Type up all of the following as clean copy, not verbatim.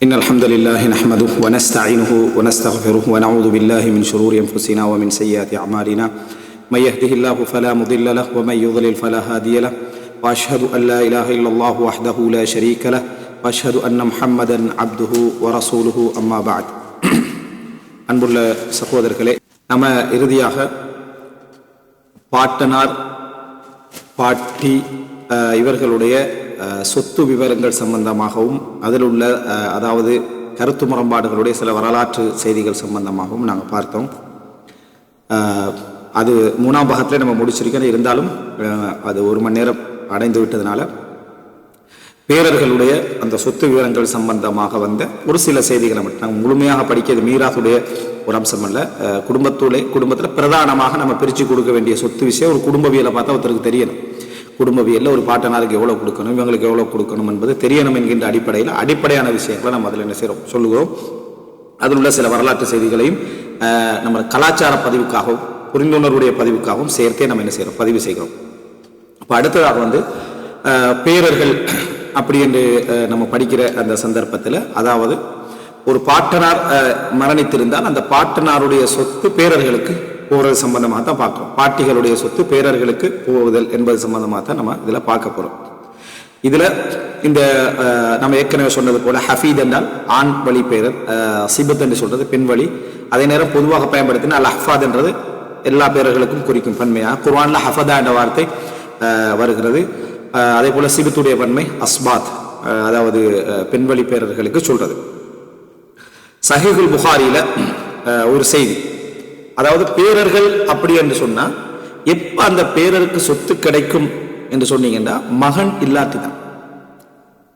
إن الحمد لله نحمده ونستعينه ونستغفره ونعوذ بالله من شرور أنفسنا ومن سيئات أعمالنا من يهده الله فلا مضل له ومن يضلل فلا هادي له وأشهد أن لا إله إلا الله وحده لا شريك له وأشهد أن محمدا عبده ورسوله أما بعد அன்புள்ள சகோதரர்களே, நம்ம இறுதியாக பாட்டனார் பாட்டி இவர்களுடைய சொத்து விவரங்கள் சம்பந்தமாகவும் அதில் உள்ள அதாவது கருத்து முரண்பாடுகளுடைய சில வரலாற்று செய்திகள் சம்பந்தமாகவும் நாங்கள் பார்த்தோம். அது 3ஆம் பாகத்தில் நம்ம முடிச்சிருக்கோம். இருந்தாலும் அது 1 மணி நேரம் அடைந்து விட்டதுனால பேரர்களுடைய அந்த சொத்து விவரங்கள் சம்பந்தமாக வந்த ஒரு சில செய்திகளை மட்டும் நாங்கள் முழுமையாக படிக்கிறது மீராசுடைய ஒரு அம்சம் அல்ல. குடும்பத்தில் பிரதானமாக நம்ம பிரித்து கொடுக்க வேண்டிய சொத்து விஷயம் ஒரு குடும்பவியலை பார்த்தா ஒருத்தருக்கு தெரியணும். குடும்பவியலில் ஒரு பாட்டனாருக்கு எவ்வளோ கொடுக்கணும், இவங்களுக்கு எவ்வளோ கொடுக்கணும் என்பது தெரியணும் என்கின்ற அடிப்படையான விஷயங்களை நம்ம அதில் என்ன செய்கிறோம் சொல்லுகிறோம். அதில் உள்ள சில வரலாற்று செய்திகளையும் நம்ம கலாச்சார பதிவுக்காகவும் புரிந்துணர்வுடைய பதிவுக்காகவும் சேர்த்தே நம்ம என்ன செய்கிறோம் பதிவு செய்கிறோம். இப்போ அடுத்ததாக பேரர்கள் அப்படி என்று நம்ம படிக்கிற அந்த சந்தர்ப்பத்தில், அதாவது ஒரு பாட்டனார் மரணித்திருந்தால் அந்த பாட்டனாருடைய சொத்து பேரர்களுக்கு போகிறது சம்பந்தமாக தான் பார்க்குறோம். பாட்டிகளுடைய சொத்து பேரர்களுக்கு போவதல் என்பது சம்பந்தமாக தான் நம்ம இதில் பார்க்க போகிறோம். இதில் இந்த நம்ம ஏற்கனவே சொன்னது போல ஹஃபீத் என்றால் ஆண் வழி பேரர், சிபத் என்று சொல்றது பெண் வழி. அதே நேரம் பொதுவாக பயன்படுத்தினா அல் ஹஃபாத் என்றது எல்லா பேரர்களுக்கும் குறிக்கும் பன்மையாக. குர்ஆன்ல ஹஃபதா என்ற வார்த்தை வருகிறது. அதே போல சிபத்துடைய பன்மை அஸ்பாத், அதாவது பெண்வழி பேரர்களுக்கு சொல்றது. சஹீஹுல் புகாரியில ஒரு செய்தி, அதாவது பேரர்கள் அப்படி என்று சொன்னா எப்ப அந்த பேரருக்கு சொத்து கிடைக்கும் என்று சொன்னீங்கன்னா மகன் இல்லாட்டி தான்.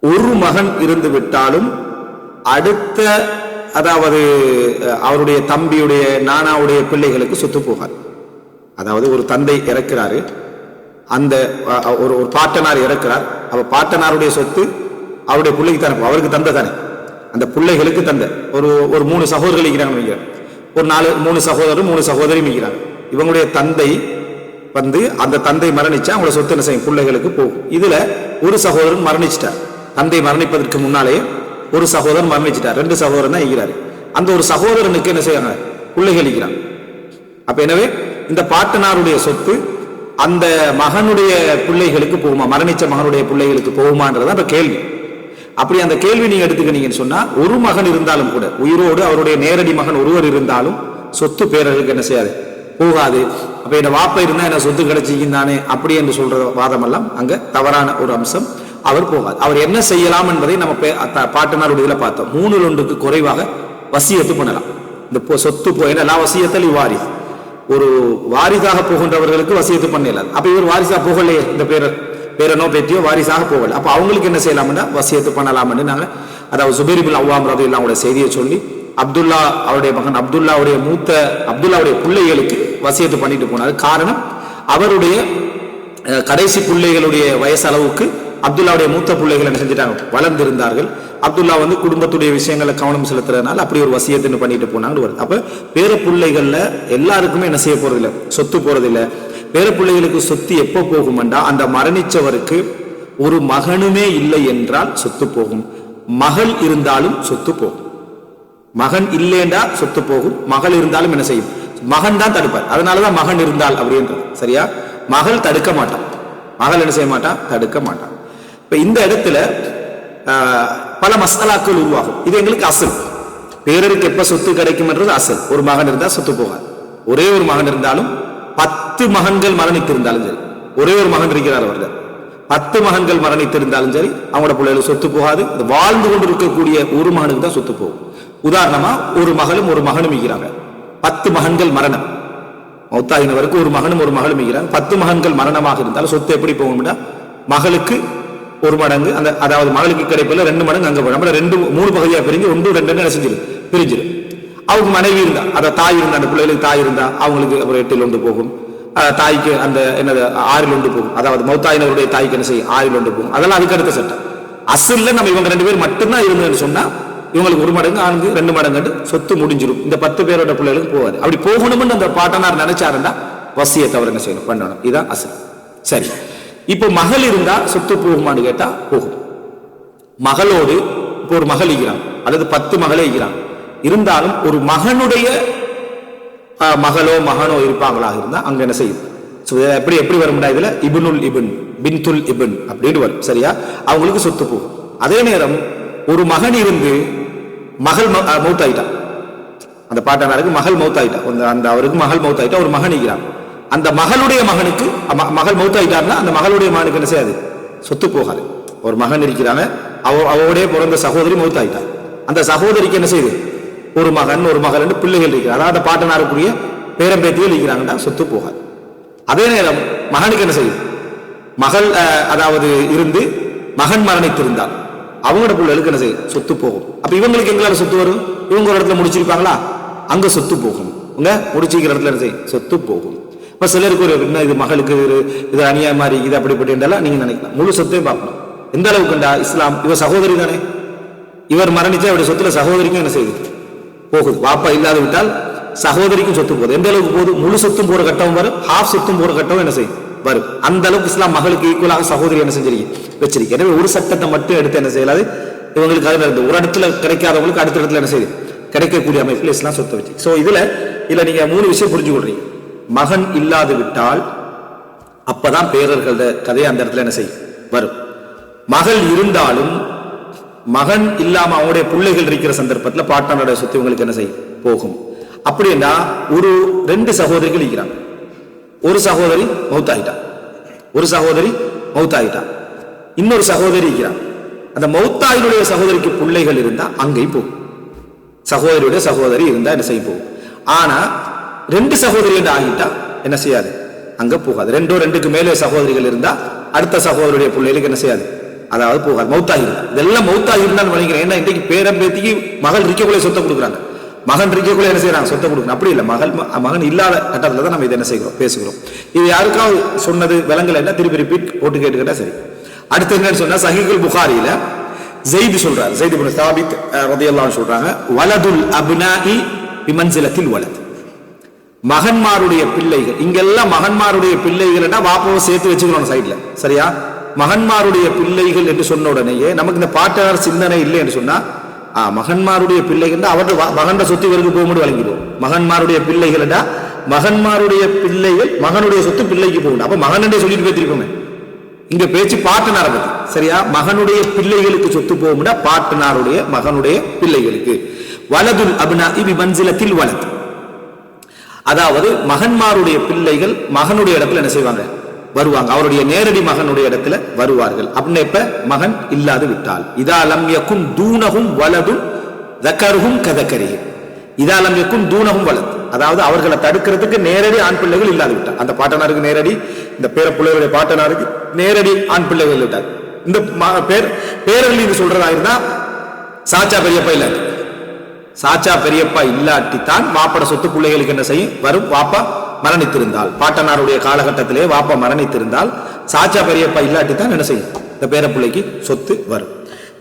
ஒரு மகன் இருந்து விட்டாலும் அடுத்த, அதாவது அவருடைய தம்பியுடைய நானாவுடைய பிள்ளைகளுக்கு சொத்து போகாது. அதாவது ஒரு தந்தை இறக்கிறாரு, அந்த ஒரு பாட்டனார் இறக்கிறார், அவ பாட்டனாருடைய சொத்து அவருடைய பிள்ளைக்கு தானே, அவருக்கு தந்தை தானே, அந்த பிள்ளைகளுக்கு தந்தை. ஒரு 3 சகோதரர்கள் இருக்கிறாங்க, ஒரு 3 சகோதரர் 3 சகோதரி மிக்கிறாங்க. இவங்களுடைய தந்தை அந்த தந்தை மரணிச்சா அவங்களோட சொத்து என்ன செய்யும் பிள்ளைகளுக்கு போகும். இதுல ஒரு சகோதரன் மரணிச்சிட்டார். தந்தை மரணிப்பதற்கு முன்னாலே ஒரு சகோதரன் மரணிச்சிட்டார், 2 சகோதரன் தான் இருக்கிறாரு. அந்த ஒரு சகோதரனுக்கு என்ன செய்யறாங்க பிள்ளைகள் இருக்கிறாங்க. அப்ப எனவே இந்த பாட்டனாருடைய சொத்து அந்த மகனுடைய பிள்ளைகளுக்கு போகுமா, மரணிச்ச மகனுடைய பிள்ளைகளுக்கு போகுமான்றது அந்த கேள்வி. அப்படி அந்த கேள்வி நீங்க எடுத்துக்கிட்டீங்கன்னு சொன்னா, ஒரு மகன் இருந்தாலும் கூட, உயிரோடு அவருடைய நேரடி மகன் ஒருவர் இருந்தாலும் சொத்து பேரர்களுக்கு என்ன செய்யாது போகாது. அப்ப என்ன வாப்ப இருந்தா என்ன சொத்து கிடைச்சிக்கிந்தானே அப்படி என்று சொல்ற வாதம் எல்லாம் அங்க தவறான ஒரு அம்சம். அவர் போகாது. அவர் என்ன செய்யலாம் என்பதை நம்ம பாட்டனாருடைய இதுல பார்த்தோம். 3 குறைவாக வசியத்து பண்ணலாம். இந்த சொத்து போயினா எல்லா வசியத்தில் வாரி ஒரு வாரிசாக போகின்றவர்களுக்கு வசியத்து பண்ணலாம். அப்ப இவர் வாரிசா போகலையே, இந்த பேரனோ பேத்தியோ வாரிசாக போகல, அப்ப அவங்களுக்கு என்ன செய்யலாம்னா வசியத்து பண்ணலாம்னு நாங்க, அதாவது சுபைர் இப்னு அவ்வாம் ரலியல்லாஹு செய்தியை சொல்லி அப்துல்லா அவருடைய மகன் அப்துல்லாவுடைய மூத்த அப்துல்லாவுடைய பிள்ளைகளுக்கு வசியத்து பண்ணிட்டு போனார். காரணம், அவருடைய கடைசி பிள்ளைகளுடைய வயசு அளவுக்கு அப்துல்லாவுடைய மூத்த பிள்ளைகள் என்ன செஞ்சுட்டாங்க வளர்ந்திருந்தார்கள். அப்துல்லா குடும்பத்துடைய விஷயங்களை கவனம் செலுத்துறதுனால அப்படி ஒரு வசியத்துன்னு பண்ணிட்டு போனாங்க வருது. அப்ப பேர பிள்ளைகள்ல எல்லாருக்குமே என்ன செய்ய போறதில்லை, சொத்து போறதில்லை. பேர பிள்ளைகளுக்கு சொத்து எப்போ போகும்டா, அந்த மரணிச்சவருக்கு ஒரு மகனுமே இல்லை என்றால் சொத்து போகும். மகள் இருந்தாலும் சொத்து போகும். மகன் இல்லைண்டா சொத்து போகும். மகள் இருந்தாலும் என்ன செய்யும், மகன் தான் தடுப்பார். அதனாலதான் மகன் இருந்தால் அப்படின்றது சரியா. மகள் தடுக்க மாட்டான், மகள் என்ன செய்ய மாட்டான், தடுக்க மாட்டான். இப்ப இந்த இடத்துல பல மசாலாக்கள் உருவாகும். இது எங்களுக்கு அசல். பேரருக்கு எப்ப சொத்து கிடைக்கும் என்றது அசல். ஒரு மகன் இருந்தால் சொத்து போகாது. ஒரே ஒரு மகன் இருந்தாலும் 10 மகன்கள் மரணித்திருந்தாலும் சரி, ஒரே ஒரு மகன் இருக்கிறார் அவர்கள், 10 மகன்கள் மரணித்திருந்தாலும் சரி அவங்களோட பிள்ளைகளுக்கு சொத்து போகாது. வாழ்ந்து கொண்டு இருக்கக்கூடிய ஒரு மகனுக்கு தான் சொத்து போகும். உதாரணமா ஒரு மகளும் ஒரு மகனும் இருக்கிறாங்க, 10 மகன்கள் மரணம், மௌத்தாயினவருக்கு ஒரு மகனும் ஒரு மகளும் இருக்கிறாங்க. 10 மகன்கள் மரணமாக இருந்தாலும் சொத்து எப்படி போகும்னா, மகளுக்கு 1 மடங்கு, அந்த அதாவது மகளுக்கு கிடைப்பதில் 2 மடங்கு அங்க போகும். 3 பகுதியாக பிரிஞ்சு 1 2 செஞ்சிடும் பிரிஞ்சிடும். அவங்க மனைவி இருந்தா, அதை தாய் இருந்தா, அந்த பிள்ளைகளுக்கு தாய் இருந்தா அவங்களுக்கு அப்புறம் 8 ஒன்று போகும். தாய்க்கு அந்த என்னது 6 ஒன்று போகும். அதாவது மௌத்தாயினருடைய தாய்க்கு என்ன செய்யும் 6 ஒன்று போகும். அதெல்லாம் அதுக்கு அடுத்த சட்டம். அசல்ல நம்ம இவங்க 2 பேர் மட்டும்தான் இருந்ததுன்னு சொன்னா இவங்களுக்கு 1 மடங்கு, ஆணுக்கு 2 மடங்கு சொத்து முடிஞ்சிடும். இந்த 10 பேரோட பிள்ளைகளுக்கு போவாது. அப்படி போகணும்னு அந்த பாட்டனார் நினைச்சாருன்னா வசியத்தை அவர் என்ன செய்யணும் பண்ணணும். இதுதான் அசல். சரி, இப்போ மகள் இருந்தா சொத்து போகுமான்னு கேட்டா போகும். மகளோடு இப்போ ஒரு மகள் இருக்கிறான், அல்லது 10 மகளே இருக்கிறாங்க. இருந்தாலும் ஒரு மகனுடைய மகளோ மகனோ இருப்பாங்களாக இருந்தா அங்க என்ன செய்யும்? எப்படி எப்படி வரும்டா இதுல இப்னுல் இப்ன் பின்துல் இப்ன் அப்படின்னு வரும். சரியா? அவங்களுக்கு சொத்து போகும். அதே நேரம் ஒரு மகன் இருந்து மகள் மௌத்தாயிட்டான், அந்த பாட்டனாருக்கு மகள் மௌத்தாயிட்டா, அந்த அவருக்கு மகள் மௌத்தாயிட்டா, ஒரு மகன் இருக்கிறான். அந்த மகளுடைய மகனுக்கு மகள் மௌத்தாயிட்டார்னா அந்த மகளுடைய மகனுக்கு என்ன செய்யாது? சொத்து போகாது. ஒரு மகன் இருக்கிறாங்க, அவருடைய பிறந்த சகோதரி மௌத்தாயிட்டா, அந்த சகோதரிக்கு என்ன செய்யுது? ஒரு மகன் ஒரு மகள் என்று பிள்ளைகள் இருக்கிறார், அதாவது பாட்டனாருக்குரிய பேரம்பேத்திகள் இருக்கிறாங்கன்னா சொத்து போகாது. அதே நேரம் மகனுக்கு என்ன செய்யும்? மகள் அதாவது இருந்து மகன் மரணித்திருந்தால் அவங்களோட பிள்ளைகளுக்கு என்ன செய்யும்? சொத்து போகும். அப்ப இவங்களுக்கு எங்களால சொத்து வரும்? இவங்க ஒரு இடத்துல முடிச்சிருப்பாங்களா, அங்க சொத்து போகும். உங்க முடிச்சிருக்கிற இடத்துல என்ன செய்யும்? சொத்து போகும். இப்ப சிலருக்கு ஒரு என்ன இது மகளுக்கு இது அநியாயமா இருக்குது அப்படிப்பட்ட நீங்க நினைக்கலாம். முழு சொத்தையும் பார்க்கணும். எந்த அளவுக்குண்டா இஸ்லாம், இவர் சகோதரி தானே, இவர் மரணிச்சா இவருடைய சொத்துல சகோதரிக்கும் என்ன செய்யுது? போகுது. வாப்பா இல்லாத விட்டால் சகோதரிக்கும் சொத்து போகுது. எந்த அளவுக்கு போகுது? முழு சொத்தும் போற கட்டம் வரும், ஹாஃப் சொத்தும் போற கட்டம் என்ன செய்யும்? வரும். அந்த அளவுக்கு இஸ்லாம் மகளுக்கு ஈக்குவலாக சகோதரி என்ன செஞ்சிருக்கு? வச்சிருக்கு. எனவே ஒரு சட்டத்தை மட்டும் எடுத்து என்ன செய்யலாது? இவங்களுக்கு அதுல இருந்து ஒரு இடத்துல கிடைக்காதவங்களுக்கு அடுத்த இடத்துல என்ன செய்யுது? கிடைக்கக்கூடிய அமைப்பில் இஸ்லாம் சொத்தை வச்சு. சோ இதுல நீங்க 3 விஷயம் புரிஞ்சு கொள்றீங்க. மகன் இல்லாது விட்டால் அப்பதான் பேரர்களோட கதையை அந்த இடத்துல என்ன செய்யும்? வரும். மகள் இருந்தாலும் மகன் இல்லாம அவனுடைய பிள்ளைகள் இருக்கிற சந்தர்ப்பத்தில் பாட்டனோட சொத்து இவங்களுக்கு என்ன செய்யும்? போகும். அப்படின்னா ஒரு 2 சகோதரிகள் இருக்கிறாங்க. ஒரு சகோதரி மௌத்தாயிட்டா, ஒரு சகோதரி மௌத்தாயிட்டா, இன்னொரு சகோதரி இருக்கிறாங்க. அந்த மௌத்தாயினுடைய சகோதரிக்கு பிள்ளைகள் இருந்தா அங்கேயும் போகும். சகோதரியுடைய சகோதரி இருந்தா என்ன செய்ய போகும். ஆனா 2 சகோதரிகள் ஆகிட்டா என்ன செய்யாது? அங்க போகாது. 2க்கு மேலே சகோதரிகள் இருந்தா அடுத்த சகோதரியுடைய பிள்ளைகளுக்கு என்ன செய்யாது? அதாவது போகாது. மௌத்தாகி இதெல்லாம் மௌத்தாகி இருந்தான்னு நினைக்கிறேன். ஏன்னா இன்றைக்கு பேரம்பேத்திக்கு மகள் இருக்கக்குள்ளே சொத்தை கொடுக்குறாங்க, மகன் இருக்கக்குள்ளே என்ன செய்யறாங்க? சொத்தை கொடுக்கணும். அப்படி இல்லை, மகன் இல்லாத கட்டத்துல தான் நம்ம இதை என்ன செய்கிறோம்? பேசுகிறோம். இது யாருக்காவது சொன்னது விலங்குல என்ன திருப்பி ரிப்பீட் போட்டு கேட்டுக்கிட்டா சரி. அடுத்து என்னன்னு சொன்னா சஹீஹுல் புகாரியில ஸைத் சொல்றாரு, ஸைத் இப்னு சாபித் ரலியல்லாஹு அன்ஹு சொல்றாங்க, வலதுல் அப்னாஇ பிமன்சிலத்தில் வலத், மகன்மாருடைய பிள்ளைகள். இங்கெல்லாம் மகன்மாருடைய பிள்ளைகள்னா வாப்பாவை சேர்த்து வச்சுக்கணும் சைட்ல. சரியா? மகன்மாருடைய பிள்ளைகள் என்று சொன்ன உடனேயே நமக்கு இந்த பாட்டனார் சிந்தனை இல்லை என்று சொன்னா மகன்மாருடைய பிள்ளைகள் அவருடைய மகன் சொத்து இவருக்கு போகும்போது வழங்கிடுவோம். மகன்மாருடைய பிள்ளைகள் மகன்மாருடைய பிள்ளைகள் மகனுடைய சொத்து பிள்ளைக்கு போகணும். அப்ப மகன் சொல்லிட்டு பேசிருக்கோமே, இங்க பேச்சு பாட்டனாரை பத்தி. சரியா? மகனுடைய பிள்ளைகளுக்கு சொத்து போகும்னா பாட்டனாருடைய மகனுடைய பிள்ளைகளுக்கு. வலதுல் அப்னாஇ பிமன்சிலத்தில் வலத், அதாவது மகன்மாருடைய பிள்ளைகள் மகனுடைய இடத்துல என்ன செய்வாங்க? வருவாங்க. அவருடைய நேரடி மகனுடைய இடத்துல வருவார்கள். அப்படின்னு இப்ப மகன் இல்லாது விட்டால் இதா லம் யகுன் தூனஹும் வலதுன் தக்கருஹும் கதக்கரிஹிம், இதா லம் யகுன் தூனஹும் வலத், அதாவது அவர்களை தடுக்கிறதுக்கு நேரடி ஆண் பிள்ளைகள் இல்லாது விட்டார். அந்த பாட்டனாருக்கு நேரடி, இந்த பிள்ளைகளுடைய பாட்டனாருக்கு நேரடி ஆண் பிள்ளைகள் விட்டார். இந்த பேரர்கள் இது சொல்றதா இருந்தா சாச்சா பெரியப்பா இல்லாது, சாச்சா பெரியப்பா இல்லாட்டித்தான் வாப்பட சொத்து பிள்ளைகளுக்கு என்ன செய்யும்? வரும். வாப்பா மரணித்திருந்தால், பாட்டனாருடைய காலகட்டத்திலே வாப்பா மரணித்திருந்தால் சாச்சா பெரியப்பா இல்லாட்டித்தான் என்ன செய்யும்? இந்த பேரப்பிள்ளைக்கு சொத்து வரும்.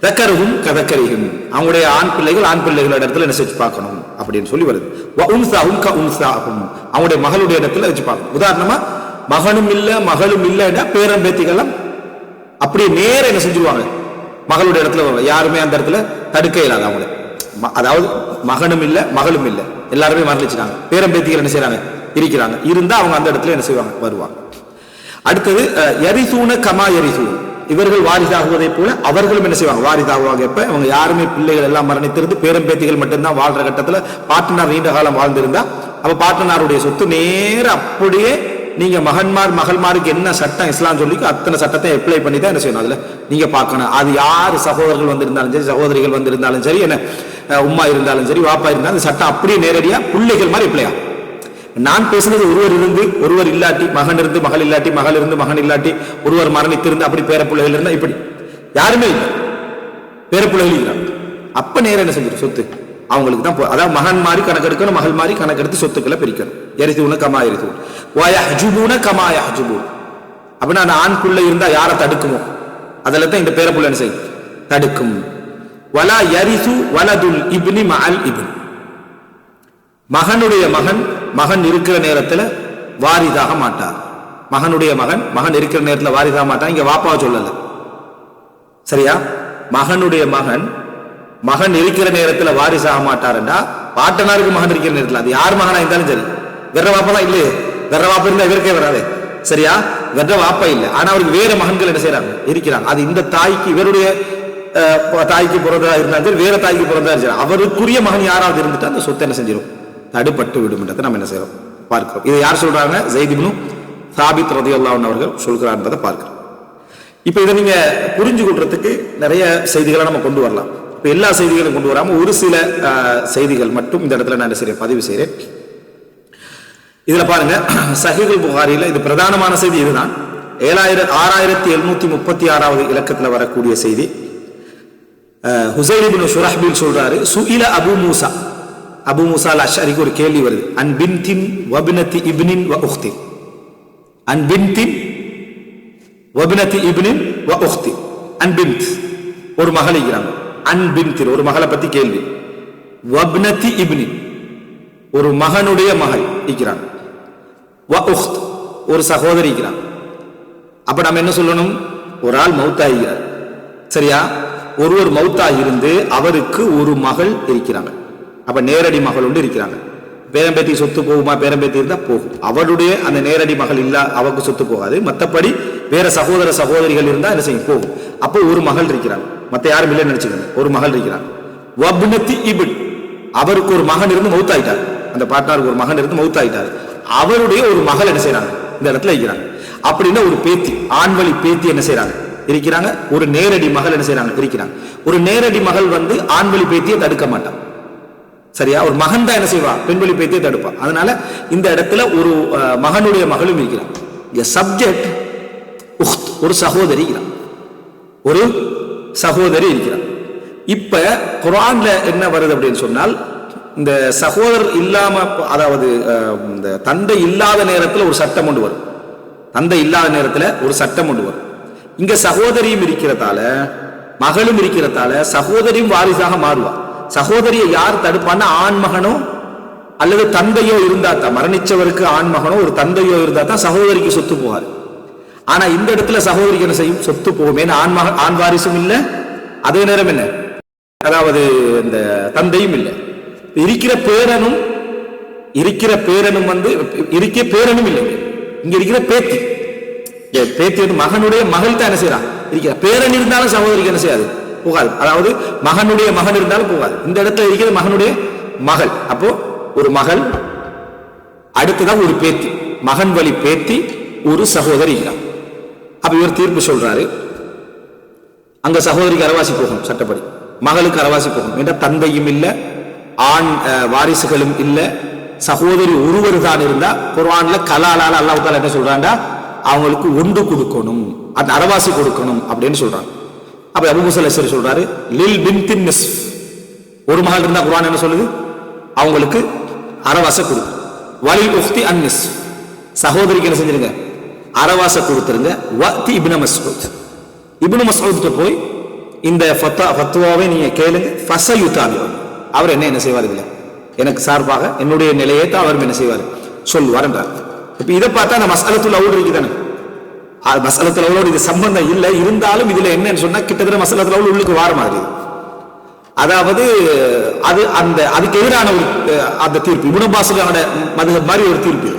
தக்கருகும் கதக்கரிகும், அவங்களுடைய ஆண் பிள்ளைகள் ஆண் பிள்ளைகளோட இடத்துல என்ன செஞ்சு பார்க்கணும் அப்படின்னு சொல்லி வருது. அவங்களுடைய மகளுடைய இடத்துல வச்சு பார்க்கணும். உதாரணமா மகனும் இல்ல மகளும் இல்லைன்னா பேரம்பேத்திகள் அப்படியே நேர என்ன செஞ்சிருவாங்க? மகளுடைய இடத்துல வருவாங்க. யாருமே அந்த இடத்துல தடுக்க இயலாது அவங்கள. அதாவது மகனும் இல்ல மகளும் இல்ல, எல்லாருமே மரணிச்சுட்டாங்க, பேரம்பேத்திகள் என்ன செய்யறாங்க? இருக்கிறாங்க. இருந்தா அவங்க அந்த இடத்துல என்ன செய்வாங்க? வருவாங்க. அடுத்தது யரிசூன கமா யரிசூன், இவர்கள் வாரிசாகுவதை போல அவர்களும் என்ன செய்வாங்க? வாரிசாகுவாங்க. எப்ப அவங்க யாருமே பிள்ளைகள் எல்லாம் மரணித்திருந்து பேரம்பேத்திகள் மட்டும்தான் வாழ்ற கட்டத்துல பாட்டனார் நீண்ட காலம் வாழ்ந்திருந்தா அப்ப பாட்டனாருடைய சொத்து நேர அப்படியே நீங்க மகள்மாருக்கு என்ன சட்டம் இஸ்லாம் சொல்லி அத்தனை சட்டத்தை அப்ளை பண்ணி தான் என்ன செய்யணும்? அதுல நீங்க பார்க்கணும். அது யாரு சகோதரர்கள் வந்திருந்தாலும் சரி, சகோதரிகள் வந்திருந்தாலும் சரி, என்ன உம்மா இருந்தாலும் சரி, வாப்பா இருந்தாலும் சட்டம் அப்படியே நேரடியா பிள்ளைகள் மாதிரி அப்ளை ஆகும். நான் பேசுனது ஒருவர் இருந்து ஒருவர் இல்லாட்டி, மகன் இருந்து மகள் இல்லாட்டி, மகள் இருந்து மகன் இல்லாட்டி, ஒருவர் மரணித்திருந்து அப்படி பேர பிள்ளைகள் இருந்தா இப்படி யாருமே இல்லை, பேர பிள்ளைகள் இருக்கிறாங்க. அப்ப நேரம் என்ன செஞ்சிடும்? சொத்து அவங்களுக்கு தான். அதாவது மகன் மாதிரி கணக்கெடுக்கணும், மகள் மாதிரி கணக்கெடுத்து சொத்துக்களை பிரிக்கணும். எரிசூன கமா எரிசூன் வயஹ்ஜுபூன கமா யஹ்ஜுபூன், அப்படின்னா அந்த ஆண் பிள்ளை இருந்தா யாரை தடுக்குமோ அதில் தான் இந்த பேர பிள்ளை என்ன செய்யும்? தடுக்கும். வலா யரிசு வலதுல் இப்னி மஅல் இப்ன், மகனுடைய மகன் இருக்கிற நேரத்தில் வாரிதாக மாட்டார். மகனுடைய மகன் இருக்கிற நேரத்தில் வாரிதாக மாட்டார். இங்க வாப்பாவை சொல்லல. சரியா? மகனுடைய மகன் இருக்கிற நேரத்துல வாரிசு ஆக மாட்டாருண்டா பாட்டனாருக்கு மகன் இருக்கிற நேரத்துல அது யார் மகனா இருந்தாலும் சரி, வெற வாப்பா தான் இல்லையே, வெற வாப்பா இருந்தா இவருக்கே வராது சரியா, வெற வாப்பா இல்லை, ஆனா அவருக்கு வேற மகன்கள் என்ன செய்யறாங்க இருக்கிறாங்க. அது இந்த தாய்க்கு இவருடைய தாய்க்கு பிறந்ததா இருந்தாலும் சரி, வேற தாய்க்கு பிறந்தா சரி, அவருக்குரிய மகன் யாராவது இருந்துட்டு அந்த சொத்தை என்ன செஞ்சிடும், தடுப்பட்டு விடும்ன்றதை நம்ம என்ன செய்யறோம் பார்க்கிறோம். இதை யார் சொல்றாங்க? ஸைத் இப்னு சாபித் ரலியல்லாஹு அன்ஹு அவர்கள் சொல்கிறார் என்பதை பார்க்கிறோம். இப்ப இதை நீங்க புரிஞ்சு கொள்றதுக்கு நிறைய செய்திகளை நம்ம கொண்டு வரலாம். இப்ப எல்லா செய்திகளும் கொண்டு வராம ஒரு சில செய்திகள் மட்டும் இந்த இடத்துல நான் என்ன பதிவு செய்கிறேன். இதுல பாருங்க, சஹீஹுல் புகாரில இது பிரதானமான செய்தி இதுதான். 6736வது இலக்கத்துல வரக்கூடிய செய்தி. ஹுசைல் இப்னு ஷுரஹ்பீல் சொல்றாரு, சுஇல அபு மூசா, அபு மூசா அல் அஷ்அரிக்கு ஒரு கேள்வி வருது. அன் பின்தின் வபினதி இப்னின் வ உக்தி, அன் பின்தின் வபினதி இப்னின் வ உக்தி, அன் பின்த் ஒரு மகள் இருக்கிறாங்க, அன் பின்தின் ஒரு மகளை பத்தி கேள்வி, வபினதி இப்னின் ஒரு மகனுடைய மகள் இருக்கிறாங்க, வ உக்த் ஒரு சகோதரி இருக்கிறாங்க. அப்ப நம்ம என்ன சொல்லணும்? ஒரு ஆள் மௌத்தாகிறார் சரியா, ஒருவர் மௌத்தாகி இருந்து அவருக்கு ஒரு மகள் இருக்கிறாங்க, அப்ப நேரடி மகள் ஒன்று இருக்கிறாங்க. பேரம்பேத்தி சொத்து போகுமா? பேரம்பேத்தி இருந்தா போகும். அவருடைய அந்த நேரடி மகள் இல்ல, அவருக்கு சொத்து போகாது. மற்றபடி வேற சகோதர சகோதரிகள் இருந்தா என்ன செய்யும், போகும். அப்போ ஒரு மகள் இருக்கிறாங்க, மத்த யாரும் இல்லைன்னு நினைச்சுக்கோங்க, ஒரு மகள் இருக்கிறாங்க. வப்னதி இப்ன் அவருக்கு ஒரு மகன் இருந்து மௌத்தாயிட்டார், அந்த பாட்னாருக்கு ஒரு மகன் இருந்து மௌத்தாயிட்டார், அவருடைய ஒரு மகள் என்ன செய்யறாங்க இந்த இடத்துல இருக்கிறாங்க. அப்படின்னா ஒரு பேத்தி, ஆண்வழி பேத்தி என்ன செய்யறாங்க இருக்கிறாங்க, ஒரு நேரடி மகள் என்ன செய்யறாங்க இருக்கிறாங்க. ஒரு நேரடி மகள் வந்து ஆண்வழி பேத்தியை தடுக்க மாட்டான் சரியா, ஒரு மகன் தான் என்ன செய்வா, பெண்வழி பேத்தியை தடுப்பான். அதனால இந்த இடத்துல ஒரு மகனுடைய மகளும் இருக்கிறான். சப்ஜெக்ட் உக்த் ஒரு சகோதரி இருக்கிறான், ஒரு சகோதரி இருக்கிறான். இப்ப குர்ஆன்ல என்ன வருது அப்படின்னு சொன்னால், இந்த சகோதரர் இல்லாம, அதாவது இந்த தந்தை இல்லாத நேரத்தில் ஒரு சட்டம் கொண்டு வரும், தந்தை இல்லாத நேரத்தில் ஒரு சட்டம் கொண்டு வரும். இங்க சகோதரியும் இருக்கிறதால மகளும் இருக்கிறதால சகோதரியும் வாரிசாக மாறுவா. சகோதரியை யார் தடுப்பான்னா ஆண் மகனோ அல்லது தந்தையோ இருந்தா தான், மரணிச்சவருக்கு ஆண் மகனோ ஒரு தந்தையோ இருந்தா தான் சகோதரிக்கு சொத்து போகாது. ஆனா இந்த இடத்துல சகோதரிக்கு என்ன செய்யும், சொத்து போகும். ஏன்னா ஆண் வாரிசும் இல்லை, அதே நேரம் என்ன, அதாவது இந்த தந்தையும் இல்லை. இருக்கிற பேரனும் வந்து இருக்கிற பேரனும் இல்லை, இங்க இருக்கிற பேத்தி, பேத்தி வந்து மகனுடைய மகள் தான் என்ன செய்யறான் இருக்கிற. பேரன் இருந்தாலும் சகோதரிக்கு என்ன செய்யாது, போகாது. அதாவது மகனுடைய மகன் இருந்தாலும் போகாது. இந்த இடத்துல இருக்கிற மகனுடைய மகள், அப்போ ஒரு மகள், அடுத்துதான் ஒரு பேத்தி, மகன் வழி பேத்தி, ஒரு சகோதரி. அப்ப இவர் தீர்ப்பு சொல்றாரு, அங்க சகோதரிக்கு அரவாசி போகும் சட்டப்படி, மகளுக்கு அரவாசி போகும். என்ற தந்தையும் இல்லை, ஆண் வாரிசுகளும் இல்லை, சகோதரி ஒருவர் தான் இருந்தா குர்ஆன்ல கலாலால அல்லாஹ் தஆலா என்ன சொல்றாண்டா, அவங்களுக்கு ஒன்று கொடுக்கணும், அந்த அரவாசி கொடுக்கணும் அப்படின்னு சொல்றாங்க. அப்ப அபூ மூஸா அல்-அஷ்அரி சொல்றாரு, லில் பின்தின் நிஸ்ஃப் ஒரு மகள் இருந்தா குர்ஆன் என்ன சொல்லுது, அவங்களுக்கு அரவாசை கொடுக்கும். வலில் உக்தி அன் நிஸ்ஃப் சகோதரிக்கு என்ன செஞ்சிருங்க, அரவாசை கொடுத்துருங்க. வத்தி இப்னு மஸ்ஊத், இப்னு மஸ்ஊத் போய் இந்த ஃபத்வாவை நீங்க கேளுங்க. ஃபஸயுதாபி அவர் என்ன செய்வார், இல்லை எனக்கு சார்பாக என்னுடைய நிலையை தான் அவர் என்ன செய்வார் சொல்லுவார் என்றார். இப்ப இதை பார்த்தா அந்த மஸ்அலத்துல் அவுல் இருக்குதானே, மஸ்அலத்துல் அவுலோடு இது சம்பந்தம் இல்லை, இருந்தாலும் இதுல என்னன்னு சொன்னா கிட்டத்தட்ட மஸ்அலத்துல் அவுல் உள்ளுக்கு வார மாதிரி. அதாவது அது அந்த அதுக்கு எதிரான ஒரு அந்த தீர்ப்பு, இப்னு அப்பாஸோட மதுஹப் மாதிரி ஒரு தீர்ப்பு.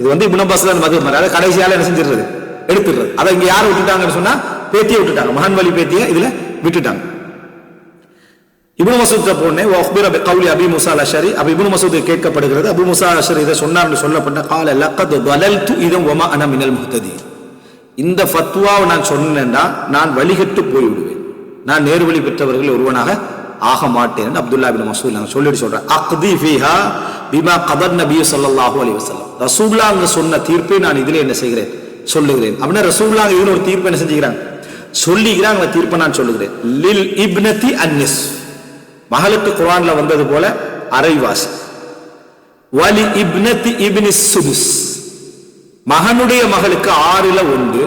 இது வந்து இப்னு அப்பாஸோட மதுஹப் மாதிரி, அதாவது கடைசியால என்ன செஞ்சிடுறது, எடுத்துடுறது. அதை இங்க யாரை விட்டுட்டாங்கன்னு சொன்னா பேத்தியை விட்டுட்டாங்க, மகன் வழி பேத்தியை இதுல விட்டுட்டாங்க. இப்னு மஸ்ஊத் போனே வஅக்பிர பிகௌலி அபீ மூஸா அல்-அஷ்அரி, அப்ப இப்னு மஸ்ஊத் கேட்கப்படுகிறது, அபூ மூஸா அல்-அஷ்அரி இதை சொன்னார்னு சொல்லப்பட்ட கால லக்கத் தலல்து இதம் வமா அன மினல் முஹ்ததி, இந்த ஃபத்வாவை நான் சொன்னேன்னா நான் வழிகட்டு போய்விடுவேன், நான் நேர்வழி பெற்றவர்கள் ஒருவனாக ஆக மாட்டேன். அப்துல்லா இப்னு மஸ்ஊத் நாங்க சொல்லிட்டு சொல்றேன், அக்தி ஃபீஹா பிமா கதர் நபி ஸல்லல்லாஹு அலைஹி வஸல்லம், ரசூலுல்லாஹ் சொன்ன தீர்ப்பை நான் இதிலே என்ன செய்கிறேன் சொல்லுகிறேன். அப்படின்னா ரசூலுல்லாஹ் இதுல ஒரு தீர்ப்பு என்ன செஞ்சுக்கிறாங்க சொல்லிக்கிறாங்க, தீர்ப்பை நான் சொல்லுகிறேன். லில் இப்னதி அன்னிஸ் மகளுக்கு குர்ஆன்ல வந்தது போல அரைவாசி, வலி இப்னதி இப்னிஸ் சுதுஸ் மகனுடைய மகளுக்கு 1/6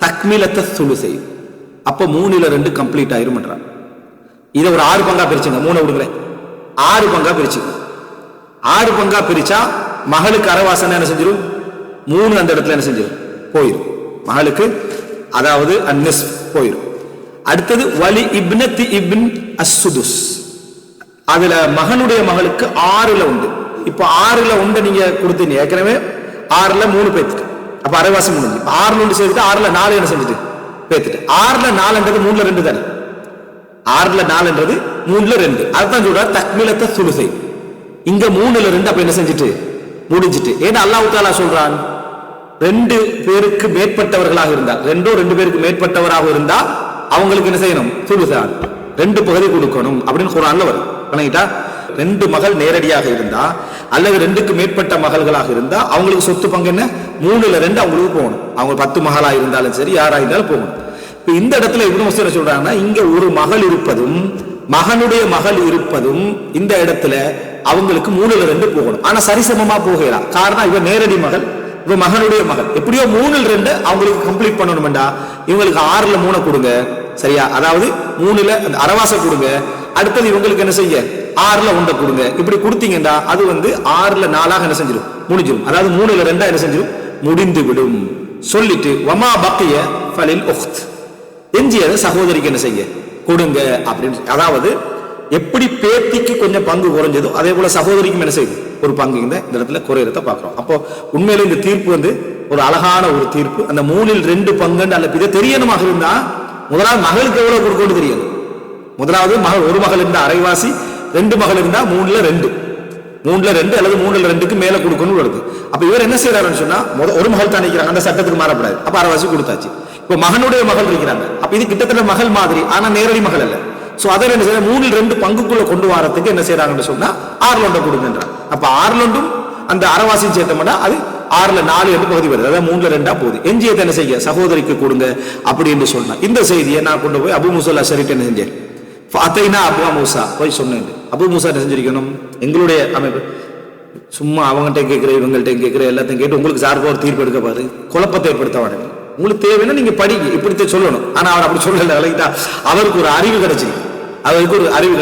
தக்மிலத்த சுலுசை, அப்ப 3/2 கம்ப்ளீட் ஆயிரும் பண்றாங்க. இதை ஒரு 6 பங்கா பிரிச்சுங்க, 3 விடுங்களேன், 6 பங்கா பிரிச்சுங்க. 6 பங்கா பிரிச்சா மகளுக்கு அரவாசனை என்ன செஞ்சிடும், 3 அந்த இடத்துல என்ன செஞ்சிடும் போயிடும் மகளுக்கு, அதாவது அன்னிஸ் போயிடும். அடுத்தது வலி இப்னத்தி இப்ன் அஸ்ஸுதுஸ், அதுல மகனுடைய மகளுக்கு 6ல் உண்டு. இப்போ 6ல் உண்டு நீங்க கொடுத்தீங்க, ஏற்கனவே 6ல் 3 பேத்துட்டு, அப்ப அரைவாசி முடிஞ்சு. 6ல் ஒன்று சேர்த்துட்டு 6ல் 4 என்ன செஞ்சுட்டு பேத்துட்டு, 6ல் 4ன்றது 3ல் 2 தானே, 6ல் 4ன்றது 3ல் 2. அதுதான் சொல்ற தக்மிலத்த சுலுசை. இங்க 3ல் 2 அப்ப என்ன செஞ்சுட்டு முடிஞ்சிட்டு. ஏன்னா அல்லாஹ் தஆலா சொல்றான் 2 பேருக்கு மேற்பட்டவர்களாக இருந்தால், 2 பேருக்கு மேற்பட்டவராக இருந்தா அவங்களுக்கு என்ன செய்யணும், சுலுசான் 2 பகுதி கொடுக்கணும் அப்படின்னு குர்ஆன்ல வரும். பண்ணிட்டா 2 மகள் நேரடியாக இருந்தா அல்லது 2க்கு மேற்பட்ட மகள்களாக இருந்தா அவங்களுக்கு சொத்து பங்கு என்ன, 3ல் 2 அவங்களுக்கு போகணும். அவங்க 10 மகளா இருந்தாலும் சரி யாரா இருந்தாலும் போகணும். இப்ப இந்த இடத்துல இப்னு மஸ்ஊத் சொல்றாங்கன்னா இங்க ஒரு மகள் இருப்பதும் மகனுடைய மகள் இருப்பதும் இந்த இடத்துல அவங்களுக்கு 3ல் 2 போகணும். ஆனா சரிசமமா போகலாம். காரணம் இவ நேரடி மகள், இவ மகனுடைய மகள், எப்படியோ 3ல் 2 அவங்களுக்கு கம்ப்ளீட் பண்ணணும்டா இவங்களுக்கு 6ல் 3 கொடுங்க, சரியா? அதாவது 3ல் அந்த அரவாசை கொடுங்க, அடுத்தது இவங்களுக்கு என்ன செய்ய 6ல் 1 கொடுங்க. இப்படி கொடுத்தீங்கன்னா அது 6ல் 4 என்ன செஞ்சிடும், முடிஞ்சிடும். அதாவது 3ல் 2 என்ன செஞ்சிடும், முடிந்து விடும். சொல்லிட்டு வமா பக்கிய ஃபலில் உக்த், எஞ்சியதை சகோதரிக்கு என்ன செய்ய கொடுங்க அப்படின்னு. அதாவது எப்படி பேத்திக்கு கொஞ்சம் பங்கு குறைஞ்சதோ அதே போல சகோதரிக்கும் என்ன செய்யுது ஒரு பங்கு இந்த இடத்துல குறையறத பாக்குறோம். அப்போ உண்மையில இந்த தீர்ப்பு ஒரு அழகான ஒரு தீர்ப்பு. அந்த 3ல் 2 பங்கு அல்ல இதை தெரியணுமாக இருந்தா முதலாவது மகளுக்கு எவ்வளவு கொடுக்கணும் தெரியணும். முதலாவது மகள், ஒரு மகள் இருந்தா அரைவாசி, 2 மகள் இருந்தா 3ல் 2 அல்லது 3ல் 2க்கு மேல கொடுக்கணும் வருது. அப்ப இவர் என்ன செய்யறாருன்னு சொன்னா ஒரு மகள் தான் நினைக்கிறாங்க, அந்த சட்டத்துக்கு மாறப்படாது. அப்ப அரைவாசி கொடுத்தாச்சு. இப்ப மகனுடைய மகள் இருக்கிறாங்க, அப்ப இது கிட்டத்தட்ட மகள் மாதிரி, ஆனா நேரடி மகள் அல்ல. சோ அதை என்ன செய்ய 3ல் 2 பங்குக்குள்ள கொண்டு வரதுக்கு என்ன செய்யறாங்கன்னு சொன்னா 6ல் 1 கொடுங்கன்றாங்க. அப்ப 6ல் 1 அந்த அரைவாசியும் சேர்த்தோம்னா அது 6ல் 4 என்று பகுதி வருது. அதாவது 3ல் 2 போகுது. எஞ்சியத்தை என்ன செய்ய சகோதரிக்கு கொடுங்க அப்படி என்று சொன்னா இந்த செய்தியை நான் கொண்டு போய் அபு மூஸா அல்-அஷ்அரிட்ட என்ன செஞ்சேன், ஃபாத்தைனா அபு மூஸா போய் சொன்னேன். அபு மூஸா என்ன செஞ்சிருக்கணும், எங்களுடைய அமைப்பு சும்மா அவங்கள்ட்ட கேட்கிற இவங்கள்ட்ட கேட்கிற எல்லாத்தையும் கேட்டு உங்களுக்கு சார்பாக ஒரு தீர்ப்பு எடுக்க பாரு, குழப்பத்தை ஏற்படுத்த மாட்டேங்க. உங்களுக்கு தேவைன்னா நீங்க படிங்க, இப்படித்தான் சொல்லணும். ஆனா அவர் அப்படி சொல்லல, விளக்கிட்டா அவருக்கு ஒரு அறிவு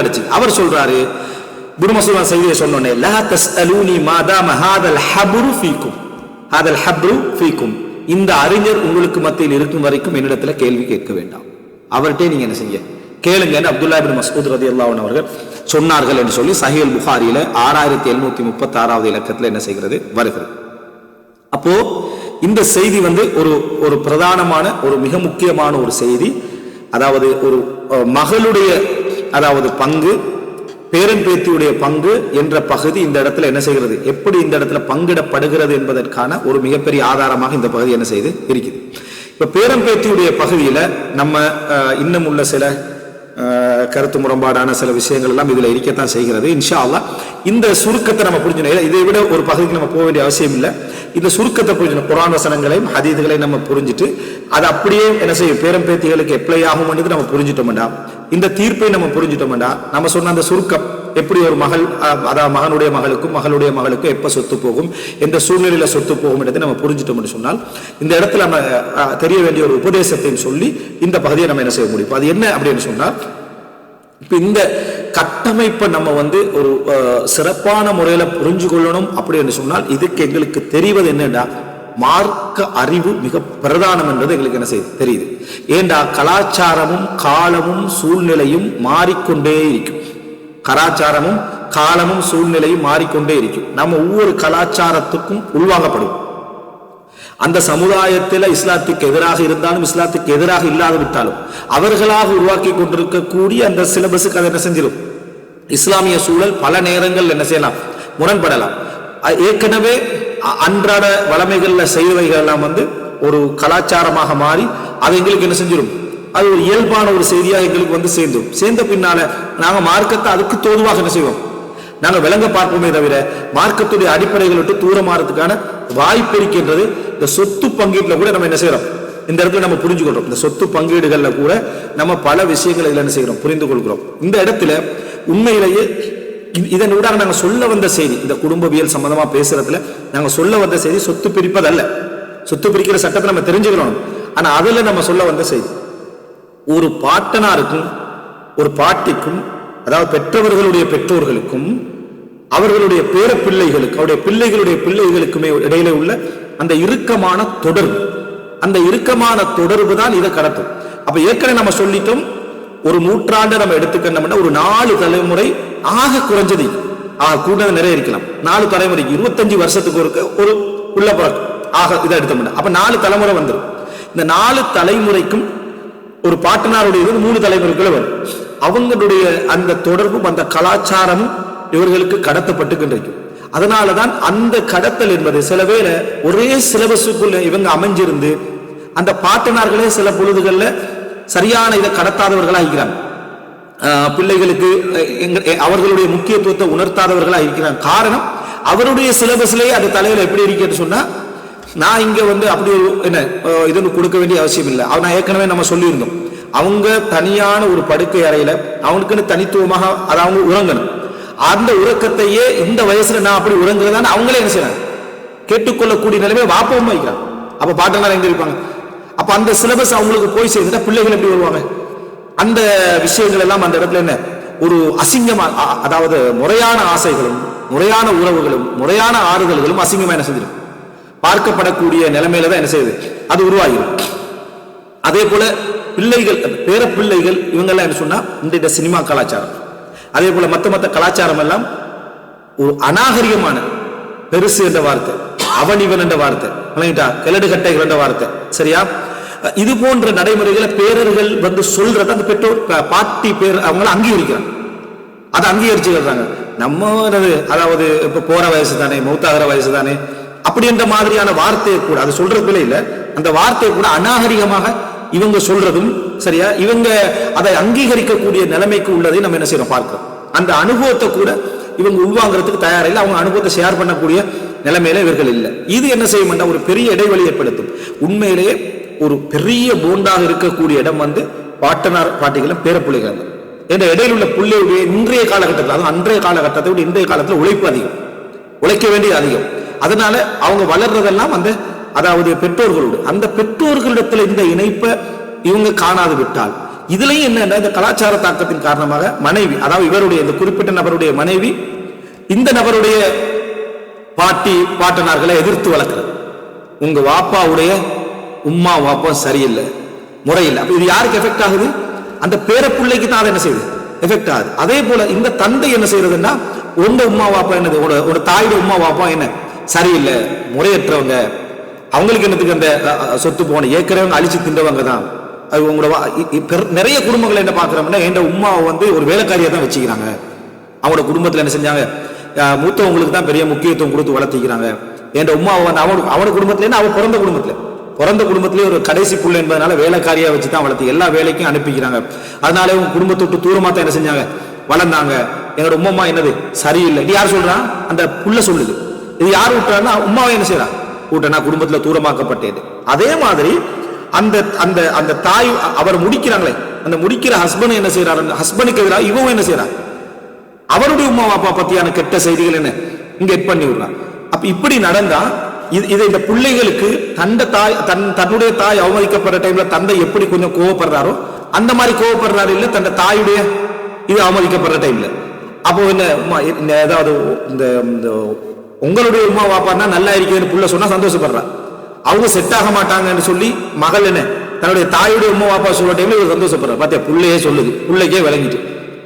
கிடைச்சு. அவர் சொல்றாரு இப்னு மஸ்ஊத் செய்தியை சொன்னோனே, லா தஸ்அலூனி மாதாம ஹாதல் ஹப்ரு ஃபீக்கும், இந்த அறிஞர் உங்களுக்கு மத்தியில் இருக்கும் வரைக்கும் என்னிடத்துல கேள்வி கேட்க வேண்டாம், அவர்கிட்ட நீங்க என்ன செய்ய கேளுங்க என்று அப்துல்லா இப்னு மஸ்ஊத் ரலியல்லாஹு அன்ஹு அவர்கள் சொன்னார்கள் என்று சொல்லி சஹீஹ் புகாரியில 6736வது இலக்கத்துல என்ன செய்கிறது வருகிறது. அப்போ இந்த செய்தி ஒரு பிரதானமான ஒரு மிக முக்கியமான ஒரு செய்தி. அதாவது ஒரு மகளுடைய அதாவது பங்கு, பேரன் பேத்தியுடைய பங்கு என்ற பகுதி இந்த இடத்துல என்ன செய்கிறது, எப்படி இந்த இடத்துல பங்கிடப்படுகிறது என்பதற்கான ஒரு மிகப்பெரிய ஆதாரமாக இந்த பகுதி என்ன செய்து இருக்குது. இப்ப பேரன் பேத்தியுடைய பகுதியில நம்ம இன்னும் உள்ள சில கருத்து முரண்பாடான சில விஷயங்கள் எல்லாம் இதுல இருக்கத்தான் செய்கிறது. இன்ஷா அல்லாஹ் இந்த சுருக்கத்தை நம்ம புரிஞ்சுக்கணும். இதை விட ஒரு பகுதிக்கு நம்ம போக வேண்டிய அவசியம் இல்லை. இந்த சுருக்கத்தை புரிஞ்சுக்கணும். குர்ஆன் வசனங்களையும் ஹதீதுகளையும் நம்ம புரிஞ்சுட்டு அது அப்படியே என்ன செய்யும் பேரம் பேத்திகளுக்கு எப்ளை ஆகும் நம்ம புரிஞ்சுட்டோம்டா, இந்த தீர்ப்பை நம்ம புரிஞ்சுட்டோம்டா, நம்ம சொன்ன அந்த சுருக்கம் எப்படி ஒரு மகள், அதாவது மகனுடைய மகளுக்கும் எப்ப சொத்து போகும், எந்த சூழ்நிலையில சொத்து போகும் என்றதை நம்ம புரிஞ்சுட்டோம்னு சொன்னால் இந்த இடத்துல நம்ம தெரிய வேண்டிய ஒரு உபதேசத்தையும் சொல்லி இந்த பகுதியை நம்ம என்ன செய்ய முடியும். அது என்ன அப்படின்னு சொன்னால், இப்ப இந்த கட்டமைப்பை நம்ம ஒரு சிறப்பான முறையில புரிஞ்சு கொள்ளணும் அப்படின்னு சொன்னால் இதுக்கு எங்களுக்கு தெரிவது என்னடா, மார்க்க அறிவு மிக பிரதானம் என்றது எங்களுக்கு என்ன செய்யுது தெரியுது. ஏண்டா கலாச்சாரமும் காலமும் சூழ்நிலையும் மாறிக்கொண்டே இருக்கும். கலாச்சாரமும் காலமும் சூழ்நிலையும் மாறிக்கொண்டே இருக்கும். நம்ம ஒவ்வொரு கலாச்சாரத்துக்கும் உள்வாங்கப்படும். அந்த சமுதாயத்தில் இஸ்லாத்துக்கு எதிராக இருந்தாலும் இஸ்லாத்துக்கு எதிராக இல்லாது விட்டாலும் அவர்களாக உருவாக்கி கொண்டிருக்கக்கூடிய அந்த சிலபஸுக்கு அதை என்ன செஞ்சிடும், இஸ்லாமிய சூழல் பல நேரங்கள் என்ன செய்யலாம், முரண்படலாம். ஏற்கனவே அன்றாட வளமைகள்ல செய்தவைகள் எல்லாம் ஒரு கலாச்சாரமாக மாறி அது எங்களுக்கு என்ன செஞ்சிடும், அது ஒரு இயல்பான ஒரு செய்தியாக எங்களுக்கு சேர்ந்த பின்னால நாங்க மார்க்கத்தை அதுக்கு தோதுவாக என்ன செய்வோம், நாங்க விளங்க பார்ப்போமே தவிர மார்க்கத்துடைய அடிப்படைகளை விட்டு தூரமாறதுக்கான வாய்ப்பு இருக்கின்றது. இந்த சொத்து பங்கீட்டுல கூட நம்ம என்ன செய்யறோம், இந்த இடத்துல நம்ம புரிஞ்சுக்கொள்றோம். இந்த சொத்து பங்கீடுகள்ல கூட நம்ம பல விஷயங்களை என்ன செய்யறோம், புரிந்து கொள்கிறோம். இந்த இடத்துல உண்மையிலேயே இதன் ஊடாக நாங்க சொல்ல வந்த செய்தி, இந்த குடும்பவியல் சம்பந்தமா பேசுறதுல நாங்க சொல்ல வந்த செய்தி சொத்து பிரிப்பதல்ல. சொத்து பிரிக்கிற சட்டத்தை நம்ம தெரிஞ்சுக்கணும். ஆனா அதுல நம்ம சொல்ல வந்த செய்தி, ஒரு பாட்டனாருக்கும் ஒரு பாட்டிக்கும், அதாவது பெற்றவர்களுடைய பெற்றோர்களுக்கும் அவர்களுடைய பேர பிள்ளைகளுக்கு அவருடைய பிள்ளைகளுடைய பிள்ளைகளுக்குமே இடையில உள்ள அந்த இறுக்கமான தொடர்பு, அந்த இறுக்கமான தொடர்பு தான் இதை கடத்தும். அப்ப ஏற்கனவே நம்ம சொல்லிட்டோம், ஒரு நூற்றாண்டு நம்ம எடுத்துக்கணும்னா ஒரு 4 தலைமுறை ஆக குறைஞ்சது, கூடுதல் நிறைய இருக்கலாம். 4 தலைமுறைக்கு 25 வருஷத்துக்கு ஒரு உள்ள பிறக்கும் ஆக இதை எடுத்தோம்னா அப்ப 4 தலைமுறை வந்துடும். இந்த 4 தலைமுறைக்கும் ஒரு பாட்டனாருடைய 3 தலைமுறைக்குள்ள வரும். அவங்களுடைய அந்த தொடர்பும் அந்த கலாச்சாரமும் இவர்களுக்கு கடத்தப்பட்டுக்கின்றிருக்கும். அதனாலதான் அந்த கடத்தல் என்பது சில வேளை ஒரே சிலபஸுக்குள்ள இவங்க அமைஞ்சிருந்து அந்த பாட்டனார்களே சில பொழுதுகள்ல சரியான இதை கடத்தாதவர்களா இருக்கிறாங்க. பிள்ளைகளுக்கு அவர்களுடைய முக்கியத்துவத்தை உணர்த்தாதவர்களா இருக்கிறாங்க. காரணம் அவருடைய சிலபஸ்லயே அது தலையில எப்படி இருக்குன்னு சொன்னா, நான் இங்க அப்படி என்ன இது கொடுக்க வேண்டிய அவசியம் இல்லை. நான் ஏற்கனவே நம்ம சொல்லியிருந்தோம், அவங்க தனியான ஒரு படுக்கை அறையில அவங்களுக்குன்னு தனித்துவமாக அதை அவங்க உறங்கணும். அந்த உறக்கத்தையே இந்த வயசுல நான் அப்படி உறங்குறதான்னு அவங்களே என்ன செய்யறாங்க, கேட்டுக்கொள்ளக்கூடிய நிலைமை வாப்பவும் வைக்கிறாங்க. அப்ப பாட்டனார் எங்க இருப்பாங்க? அப்ப அந்த சிலபஸ் அவங்களுக்கு போய் சேர்ந்துட்டா பிள்ளைகள் எப்படி வருவாங்க? அந்த விஷயங்கள் எல்லாம் அந்த இடத்துல என்ன ஒரு அசிங்கமா, அதாவது முறையான ஆசைகளும் முறையான உறவுகளும் முறையான ஆறுதல்களும் அசிங்கமா என்ன செஞ்சிடும் பார்க்கப்படக்கூடிய நிலைமையில தான் என்ன செய்யுது அது உருவாகிடும். அதே போல பிள்ளைகள், பேர பிள்ளைகள் இவங்கெல்லாம் என்ன சொன்னா இந்த சினிமா கலாச்சாரம், அதே போல மத்த கலாச்சாரம் எல்லாம் ஒரு அநாகரிகமான, பெருசு என்ற வார்த்தை, அவனிவன் என்ற வார்த்தை, கிளடு கட்டைகள் என்ற வார்த்தை, சரியா? இது போன்ற நடைமுறைகளை பேரர்கள் சொல்றத அந்த பெற்றோர் பாட்டி பேர் அவங்கள அங்கீகரிக்கிறாங்க. அதை அங்கீகரிச்சுக்கிறாங்க. நம்ம அதாவது இப்ப போற வயசு தானே, மௌத்தாகிற வயசு தானே, அப்படி என்ற மாதிரியான வார்த்தையை கூட அது சொல்றதுல இல்ல, அந்த வார்த்தையை கூட அநாகரிகமாக இவங்க சொல்றதும் சரியா, இவங்க அதை அங்கீகரிக்கக்கூடிய நிலைமைக்கு உள்ளதை நம்ம என்ன செய்யறோம் பார்க்கிறோம். அந்த அனுபவத்தை கூட இவங்க உள்வாங்கிறதுக்கு தயாரில்லை, அவங்க அனுபவத்தை ஷேர் பண்ணக்கூடிய நிலைமையில இவர்கள் இல்லை. இது என்ன செய்யும், ஒரு பெரிய இடைவெளி ஏற்படுத்தும். உண்மையிலேயே ஒரு பெரிய போண்டாக இருக்கக்கூடிய இடம் பாட்டனார் பாட்டிகளும் பேரப்பிள்ளைகள் என்ற இடையில் உள்ள பிள்ளையுடைய இன்றைய காலகட்டத்தில், அதுவும் அன்றைய காலகட்டத்தை விட இன்றைய காலத்தில் உழைப்பு அதிகம், உழைக்க வேண்டியது அதிகம். அதனால அவங்க வளர்றதெல்லாம் அதாவது பெற்றோர்களோடு, அந்த பெற்றோர்களிடத்தில் இந்த இணைப்பை இவங்க காணாது விட்டால், இதுலயும் என்ன, இந்த கலாச்சார தாக்கத்தின் காரணமாக மனைவி, அதாவது இவருடைய இந்த குறிப்பிட்ட நபருடைய மனைவி இந்த நபருடைய பாட்டி பாட்டனார்களை எதிர்த்து வளர்க்கிறது. உங்க வாப்பாவுடைய உம்மா வாப்பா சரியில்லை, முறையில்லை. அப்ப இது யாருக்கு எஃபெக்ட் ஆகுது? அந்த பேர பிள்ளைக்கு தான் என்ன செய்யுது, எஃபெக்ட் ஆகுது. அதே போல இந்த தந்தை என்ன செய்யறதுன்னா, உங்க உம்மா வாப்பா என்னது, ஒரு தாயோட உம்மா வாப்பா என்ன சரியில்லை, முறையற்றவங்க, அவங்களுக்கு என்னத்துக்கு அந்த சொத்து போன ஏற்கனவே அழிச்சு தின்றவங்க தான். அது உங்களோட நிறைய குடும்பங்கள் என்ன பாக்குறோம்னா, என் உம்மாவை ஒரு வேலைக்காரியா தான் வச்சுக்கிறாங்க. அவங்களோட குடும்பத்துல என்ன செஞ்சாங்க, மூத்தவங்களுக்கு தான் பெரிய முக்கியத்துவம் கொடுத்து வளர்த்திக்கிறாங்க. என் உம்மாவை அவனோட குடும்பத்துல அவன் பிறந்த குடும்பத்திலே ஒரு கடைசி புள்ள என்பதனால வேலைக்காரியா வச்சு தான் வளர்த்தி எல்லா வேலைக்கும் அனுப்பிக்கிறாங்க. அதனால உங்க குடும்பத்தை விட்டு தூரமா தான் என்ன செஞ்சாங்க, வளர்ந்தாங்க. என்னோட உம்மா என்னது சரியில்லை, இது யார் சொல்றான், அந்த புள்ள சொல்லுது. இது யார் விட்டுறான்னா உம்மாவை என்ன செய்யறா, கூட்டனா குடும்பத்துல தூரமாக்கப்பட்டது. அதே மாதிரி அந்த அந்த அந்த தாய் அவர் முடிக்கிறாங்களே, அந்த முடிக்கிற ஹஸ்பண்ட் என்ன செய்யறாரு, ஹஸ்பண்டுக்கு எதிராக இவன் என்ன செய்யறான், அவருடைய உம்மா அப்பா பத்தியான கெட்ட செய்திகள் என்ன இங்க எட் பண்ணி விடுறான். அப்ப இப்படி நடந்தா இதை இந்த பிள்ளைகளுக்கு தன்னுடைய தாய் அவமதிக்கப்படுற டைம்ல தந்தை எப்படி கொஞ்சம் கோவப்படுறாரோ அந்த மாதிரி கோவப்படுறாரு இல்ல, தன் தாயுடைய இது அவமதிக்கப்படுற டைம்ல. அப்போ என்ன ஏதாவது இந்த உங்களுடைய உமா வாப்பான்னா நல்லா இருக்குதுன்னு புள்ள சொன்னா சந்தோஷப்படுறா, அவங்க செட் ஆக மாட்டாங்கன்னு சொல்லி மகள் என்ன தன்னுடைய தாயுடைய உமா வாப்பா சொல்ற டைம்ல இவர் சந்தோஷப்படுறார். பாத்தியா, புள்ளையே சொல்லுது, புள்ளைக்கே விளங்கிட்டு,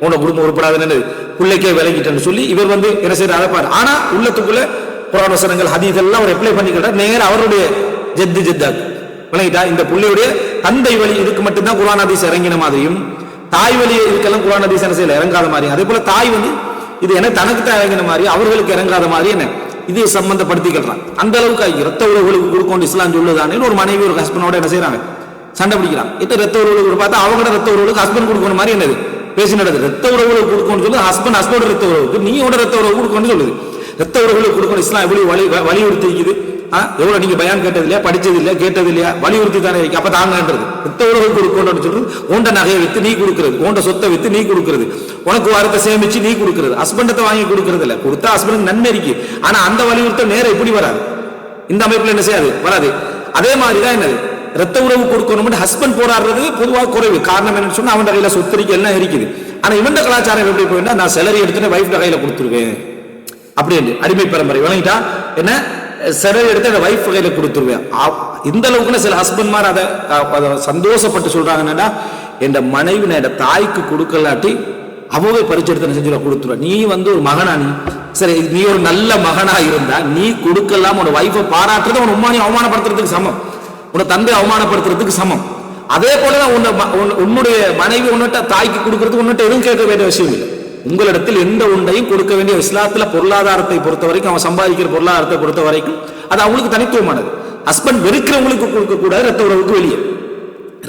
உன குடும்பம் உருப்படாதுன்னு புள்ளைக்கே விளங்கிட்டேன்னு சொல்லி இவர் என்ன செய்யறாரு பாரு. ஆனா உள்ளத்துக்குள்ள குர்ஆன் வசனங்கள் ஹதீஸ் எல்லாம் அவர் அப்ளை பண்ணிக்கிறார். நேர அவருடைய ஜெத்தாக்கு விளங்கிட்டா, இந்த புள்ளையுடைய தந்தை வழி இதுக்கு மட்டும்தான் குர்ஆன் ஹதீஸ் இறங்கின மாதிரியும், தாய் வழி இதுக்கெல்லாம் குர்ஆன் ஹதீஸ் என்ன செய்யல இறங்காத மாதிரி, அதே போல தாய் இது என்ன தனக்கு தான் இறங்கின மாதிரி அவர்களுக்கு இறங்காத மாதிரி என்ன இது சம்பந்தப்படுத்திக்கிறான். அந்த அளவுக்கு ரத்த உறவுகளுக்கு கொடுக்கணும் இஸ்லாம் சொல்லுதானே ஒரு மனைவி ஒரு ஹஸ்பண்டோட என்ன செய்யறாங்க, சண்டை பிடிக்கிறான். இப்போ ரத்த உறவுகளுக்கு பார்த்தா அவங்களோட ரத்த உறவுகளுக்கு ஹஸ்பண்ட் கொடுக்கணும் மாதிரி என்னது பேசி நடக்குது. ரத்த உறவுகளுக்கு கொடுக்கணும்னு சொல்லி ஹஸ்பண்ட் ரத்த உறவுக்கு நீயோட ரத்த உறவு கொடுக்கணும்னு சொல்லுது. ரத்த உறவுகளுக்கு கொடுக்கணும் இஸ்லாம் எப்படி வலியுறுத்தி இருக்குது. எவ்வளவு நீங்க பயான் கேட்டது இல்லையா, படிச்சது இல்லையா, கேட்டது இல்லையா, வலியுறுத்தி தானே இருக்கு. அப்ப தாங்கன்றது ரத்த உறவு கொடுக்கணும்னு சொல்றது, உண்ட நகையை வித்து நீ கொடுக்கிறது, உண்ட சொத்தை வித்து நீ கொடுக்கிறது, உனக்கு வாரத்தை சேமிச்சு நீ கொடுக்கிறது, ஹஸ்பண்டத்தை வாங்கி கொடுக்கறது இல்ல. கொடுத்தா ஹஸ்பண்ட் நன்மை இருக்கு, ஆனா அந்த வலியுறுத்த நேரம் இப்படி வராது, இந்த அமைப்புல என்ன செய்யாது வராது. அதே மாதிரிதான் என்னது ரத்த உறவு கொடுக்கணும் ஹஸ்பண்ட் போராடுறது பொதுவாக குறைவு. காரணம் என்னன்னு சொன்னா அவன் கையில சொத்து எல்லாம் இருக்குது. ஆனா இவன் கலாச்சாரம் எப்படி போயிட்டா, நான் செலரி எடுத்துட்டு வைஃப் கையில கொடுத்துருவேன் அப்படி அடிமை பரம்பரை விளங்கிட்டா, என்ன செலரி எடுத்து அந்த வைஃப் கையில கொடுத்துருவேன். இந்த அளவுக்கு சில ஹஸ்பண்ட் மாதிரி அதை சந்தோஷப்பட்டு சொல்றாங்கன்னா, என் மனைவி நான் என் தாய்க்கு கொடுக்கலாட்டி அவவே பரிச்செடுத்து செஞ்சு கொடுத்துருவா. நீ ஒரு மகனா, நீ சரி, நீ ஒரு நல்ல மகனா இருந்தா நீ கொடுக்கலாம். உன் வைஃபை பாராட்டுறது உன் உம்மானி அவமானப்படுத்துறதுக்கு சமம், உன் தந்தை அவமானப்படுத்துறதுக்கு சமம். அதே போலதான் உன்னுடைய மனைவி உன்னிட்ட தாய்க்கு கொடுக்கறது உன்னிட்ட எதுவும் கேட்க வேண்டிய விஷயம் இல்லை. உங்களிடத்தில் எந்த ஒன்றையும் கொடுக்க வேண்டிய. இஸ்லாத்துல பொருளாதாரத்தை பொறுத்த வரைக்கும், அவன் சம்பாதிக்கிற பொருளாதாரத்தை பொறுத்த வரைக்கும் அது அவங்களுக்கு தனித்துவமானது. ஹஸ்பண்ட் வெறுக்கிறவங்களுக்கு கொடுக்க கூடாது, ரத்த உறவுக்கு வெளியே.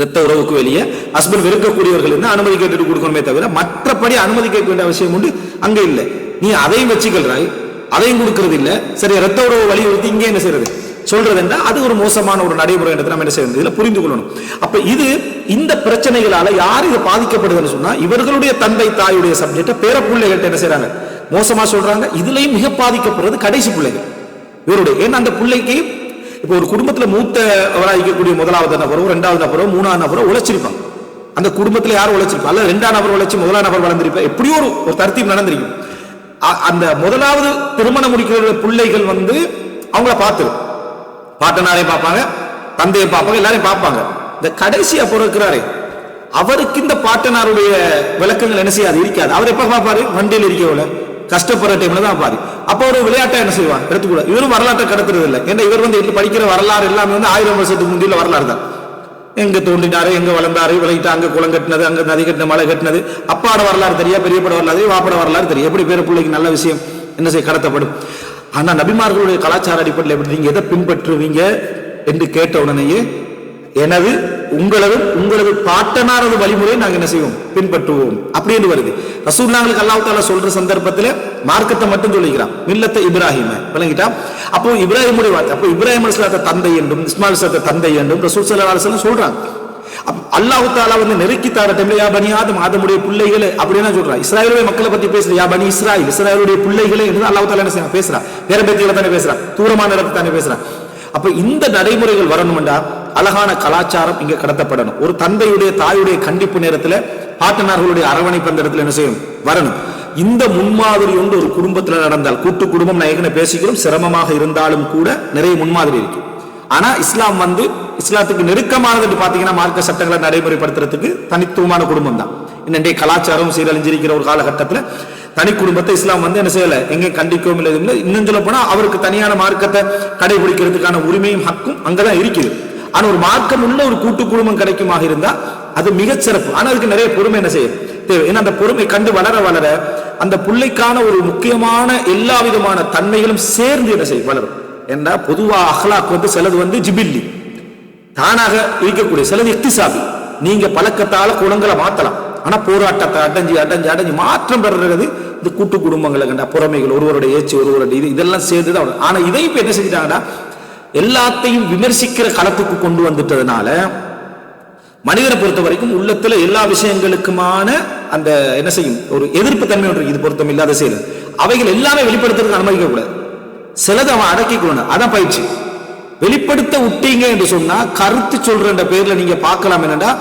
ரத்த உறவுக்கு வெளியே ஹஸ்பண்ட் வெறுக்கக்கூடியவர்கள் இருந்தால் அனுமதி கேட்டுட்டு கொடுக்கணுமே தவிர மற்றபடி அனுமதி கேட்க வேண்டிய அவசியம் உண்டு அங்க இல்லை. நீ அதையும் வச்சுக்கிறாய், அதையும் கொடுக்கறது இல்லை. சரி, ரத்த உறவு வலியுறுத்தி இங்கே என்ன செய்யறது சொல்றது என்றால் அது ஒரு மோசமான ஒரு நடைமுறை என்று நம்ம என்ன செய்யறது, இதுல புரிந்து கொள்ளணும். அப்ப இந்த பிரச்சனைகளால யார் இது பாதிக்கப்படுதுன்னு சொன்னா, இவர்களுடைய தந்தை தாயுடைய சப்ஜெக்ட பேர பிள்ளைகள்ட்ட என்ன செய்யறாங்க, மோசமா சொல்றாங்க. இதுலயும் மிக பாதிக்கப்படுறது கடைசி பிள்ளைகள் இவருடைய. ஏன்னா அந்த பிள்ளைக்கு இப்போ ஒரு குடும்பத்துல மூத்தவராக இருக்கக்கூடிய முதலாவது நபரோ, இரண்டாவது நபரோ, மூணாவது நபரோ உழைச்சிருப்பாங்க. அந்த குடும்பத்துல யாரும் உழைச்சிருப்பா, அல்ல ரெண்டாம் நபர் உழைச்சி முதலாம் நபர் வளர்ந்திருப்பா, எப்படியோ ஒரு தர்த்தீப் நடந்திருக்கும். அந்த முதலாவது திருமணம் முடிக்கிற பிள்ளைகள் அவங்கள பார்த்து பாட்டனாரையும் பார்ப்பாங்க, தந்தையை பார்ப்பாங்க, எல்லாரையும் பார்ப்பாங்க. இந்த கடைசியா பிறக்கிறாரே அவருக்கு இந்த பாட்டனாருடைய விளக்கங்கள் என்ன செய்யாது, இருக்காது. அவர் எப்ப பார்ப்பாரு, வண்டியில் இருக்கவள கஷ்டப்படுற டைம்ல தான் பாரு. அப்போ ஒரு விளையாட்டை என்ன செய்வான் எடுத்துக்கூட. இவரும் வரலாற்றை கடத்துறது இல்லை. ஏன்னா இவர் படிக்கிற வரலாறு எல்லாமே 1000 வருஷத்துக்கு முந்தைய வரலாறு தான். எங்க தோண்டினாரு, எங்க வளர்ந்தாரு, விளையிட்டு அங்க குளம் கட்டினது, அங்க நதி கட்டின, மலை கட்டினது, அப்பாட வரலாறு தெரியா, பெரிய பட வரலாறு, வாப்பட வரலாறு தெரியும். எப்படி பேர பிள்ளைக்கு நல்ல விஷயம் என்ன செய்ய கடத்தப்படும். ஆனா நபிமார்களுடைய கலாச்சார அடிப்படையில் எப்படி நீங்க எதை பின்பற்றுவீங்க என்று கேட்ட உடனேயே எனது உங்களது பாட்டனாரது வழிமுறையை நாங்க என்ன செய்வோம், பின்பற்றுவோம் அப்படின்னு வருது. ரசூலுல்லாஹி அல்லாஹ் தஆலா சொல்ற சந்தர்ப்பத்தில் மார்க்கத்தை மட்டும் சொல்லிக்கிறான், மில்லத்தை இப்ராஹிம் விளங்கிட்டா. அப்போ இப்ராஹிமுடைய வார்த்தை, அப்போ இப்ராஹிம் அலைஹிஸ்ஸலாத்தை தந்தை என்றும் இஸ்மாயில் அலைஹிஸ்ஸலாத்தை தந்தை என்றும் ரசூல் ஸல்லல்லாஹு அலைஹி வஸல்லம் சொல்றாங்க. அல்லாஹ் தஆலா நெருக்கி தார டைம்ல யா பனி ஆதம், ஆதமுடைய பிள்ளைகளே அப்படின்னு சொல்றான். இஸ்ராயேலுடைய மக்களை பத்தி பேசுற யா பனி இஸ்ராயில், இஸ்ராயேலுடைய பிள்ளைகளே என்று அல்லாஹ் தஆலா என்ன செய்யறான், பேசுறான். வேற பேத்திகளை தானே பேசுறான், தூரமான இடத்தை தானே பேசுறான். அப்ப இந்த நடைமுறைகள் வரணும்டா அழகான கலாச்சாரம் இங்க கடத்தப்படணும். ஒரு தந்தையுடைய தாயுடைய கண்டிப்பு நேரத்துல பாட்டனார்களுடைய அரவணைப்பு அந்த இடத்துல என்ன செய்யும், வரணும். இந்த முன்மாதிரி ஒன்று ஒரு குடும்பத்தில் நடந்தால், கூட்டு குடும்பம் நான் ஏற்கனவே பேசிக்கிறோம், சிரமமாக இருந்தாலும் கூட நிறைய முன்மாதிரி இருக்கு. ஆனா இஸ்லாம் இஸ்லாத்துக்கு நெருக்கமானது பாத்தீங்கன்னா மார்க்க சட்டங்களை நடைமுறைப்படுத்துறதுக்கு தனித்துவமான குடும்பம் தான். இன்னைய கலாச்சாரம் சீரழிஞ்சிருக்கிற ஒரு காலகட்டத்தில் தனி குடும்பத்தை இஸ்லாம் என்ன செய்யல, எங்கே கண்டிக்கவும் இல்லை. இன்னும் சொல்ல போனா அவருக்கு தனியான மார்க்கத்தை கடைபிடிக்கிறதுக்கான உரிமையும் ஹக்கும் அங்கதான் இருக்குது. ஆனா ஒரு மார்க்கம் உள்ள ஒரு கூட்டு குடும்பம் கிடைக்குமாக இருந்தா அது மிகச் சிறப்பு. ஆனா அதுக்கு நிறைய பொறுமை என்ன செய்யும் தேவை. ஏன்னா அந்த பொறுமை கண்டு வளர வளர அந்த பிள்ளைக்கான ஒரு முக்கியமான எல்லா விதமான தன்மைகளும் சேர்ந்து என்ன செய்யும், வளரும். ஏன்னா பொதுவா அஹ்லாக் சிலது ஜிபில்லி தானாக இருக்கக்கூடிய, சிலது இக்திசாபி. நீங்க பழக்கத்தால குணங்களை மாத்தலாம். ஆனா போராட்டத்தை அடைஞ்சு மாற்றம் பெறுறது இந்த கூட்டு குடும்பங்களை கண்டா பொறாமைகள், ஒருவருடைய ஏச்சு, ஒருவருடைய இதெல்லாம் சேர்ந்துதான். ஆனா இதை இப்ப என்ன செஞ்சிட்டாங்கன்னா எல்லாத்தையும் விமர்சிக்கிற களத்துக்கு கொண்டு வந்துட்டதுனால மனிதனை பொறுத்த வரைக்கும் உள்ளத்துல எல்லா விஷயங்களுக்குமான அந்த என்ன செய்யும், ஒரு எதிர்ப்பு தன்மை ஒன்று, இது பொருத்தம் இல்லாத செயல், அவைகள் எல்லாமே வெளிப்படுத்துறதுக்கு அனுமதிக்க கூடாது. சிலதை அவன் அடக்கிக்கொள்ளணும். அதான் பயிற்சி. வெளிப்படுத்த விட்டீங்க என்று சொன்னா கருத்து சொல்ற பேர்ல நீங்க பார்க்கலாம் என்னன்னா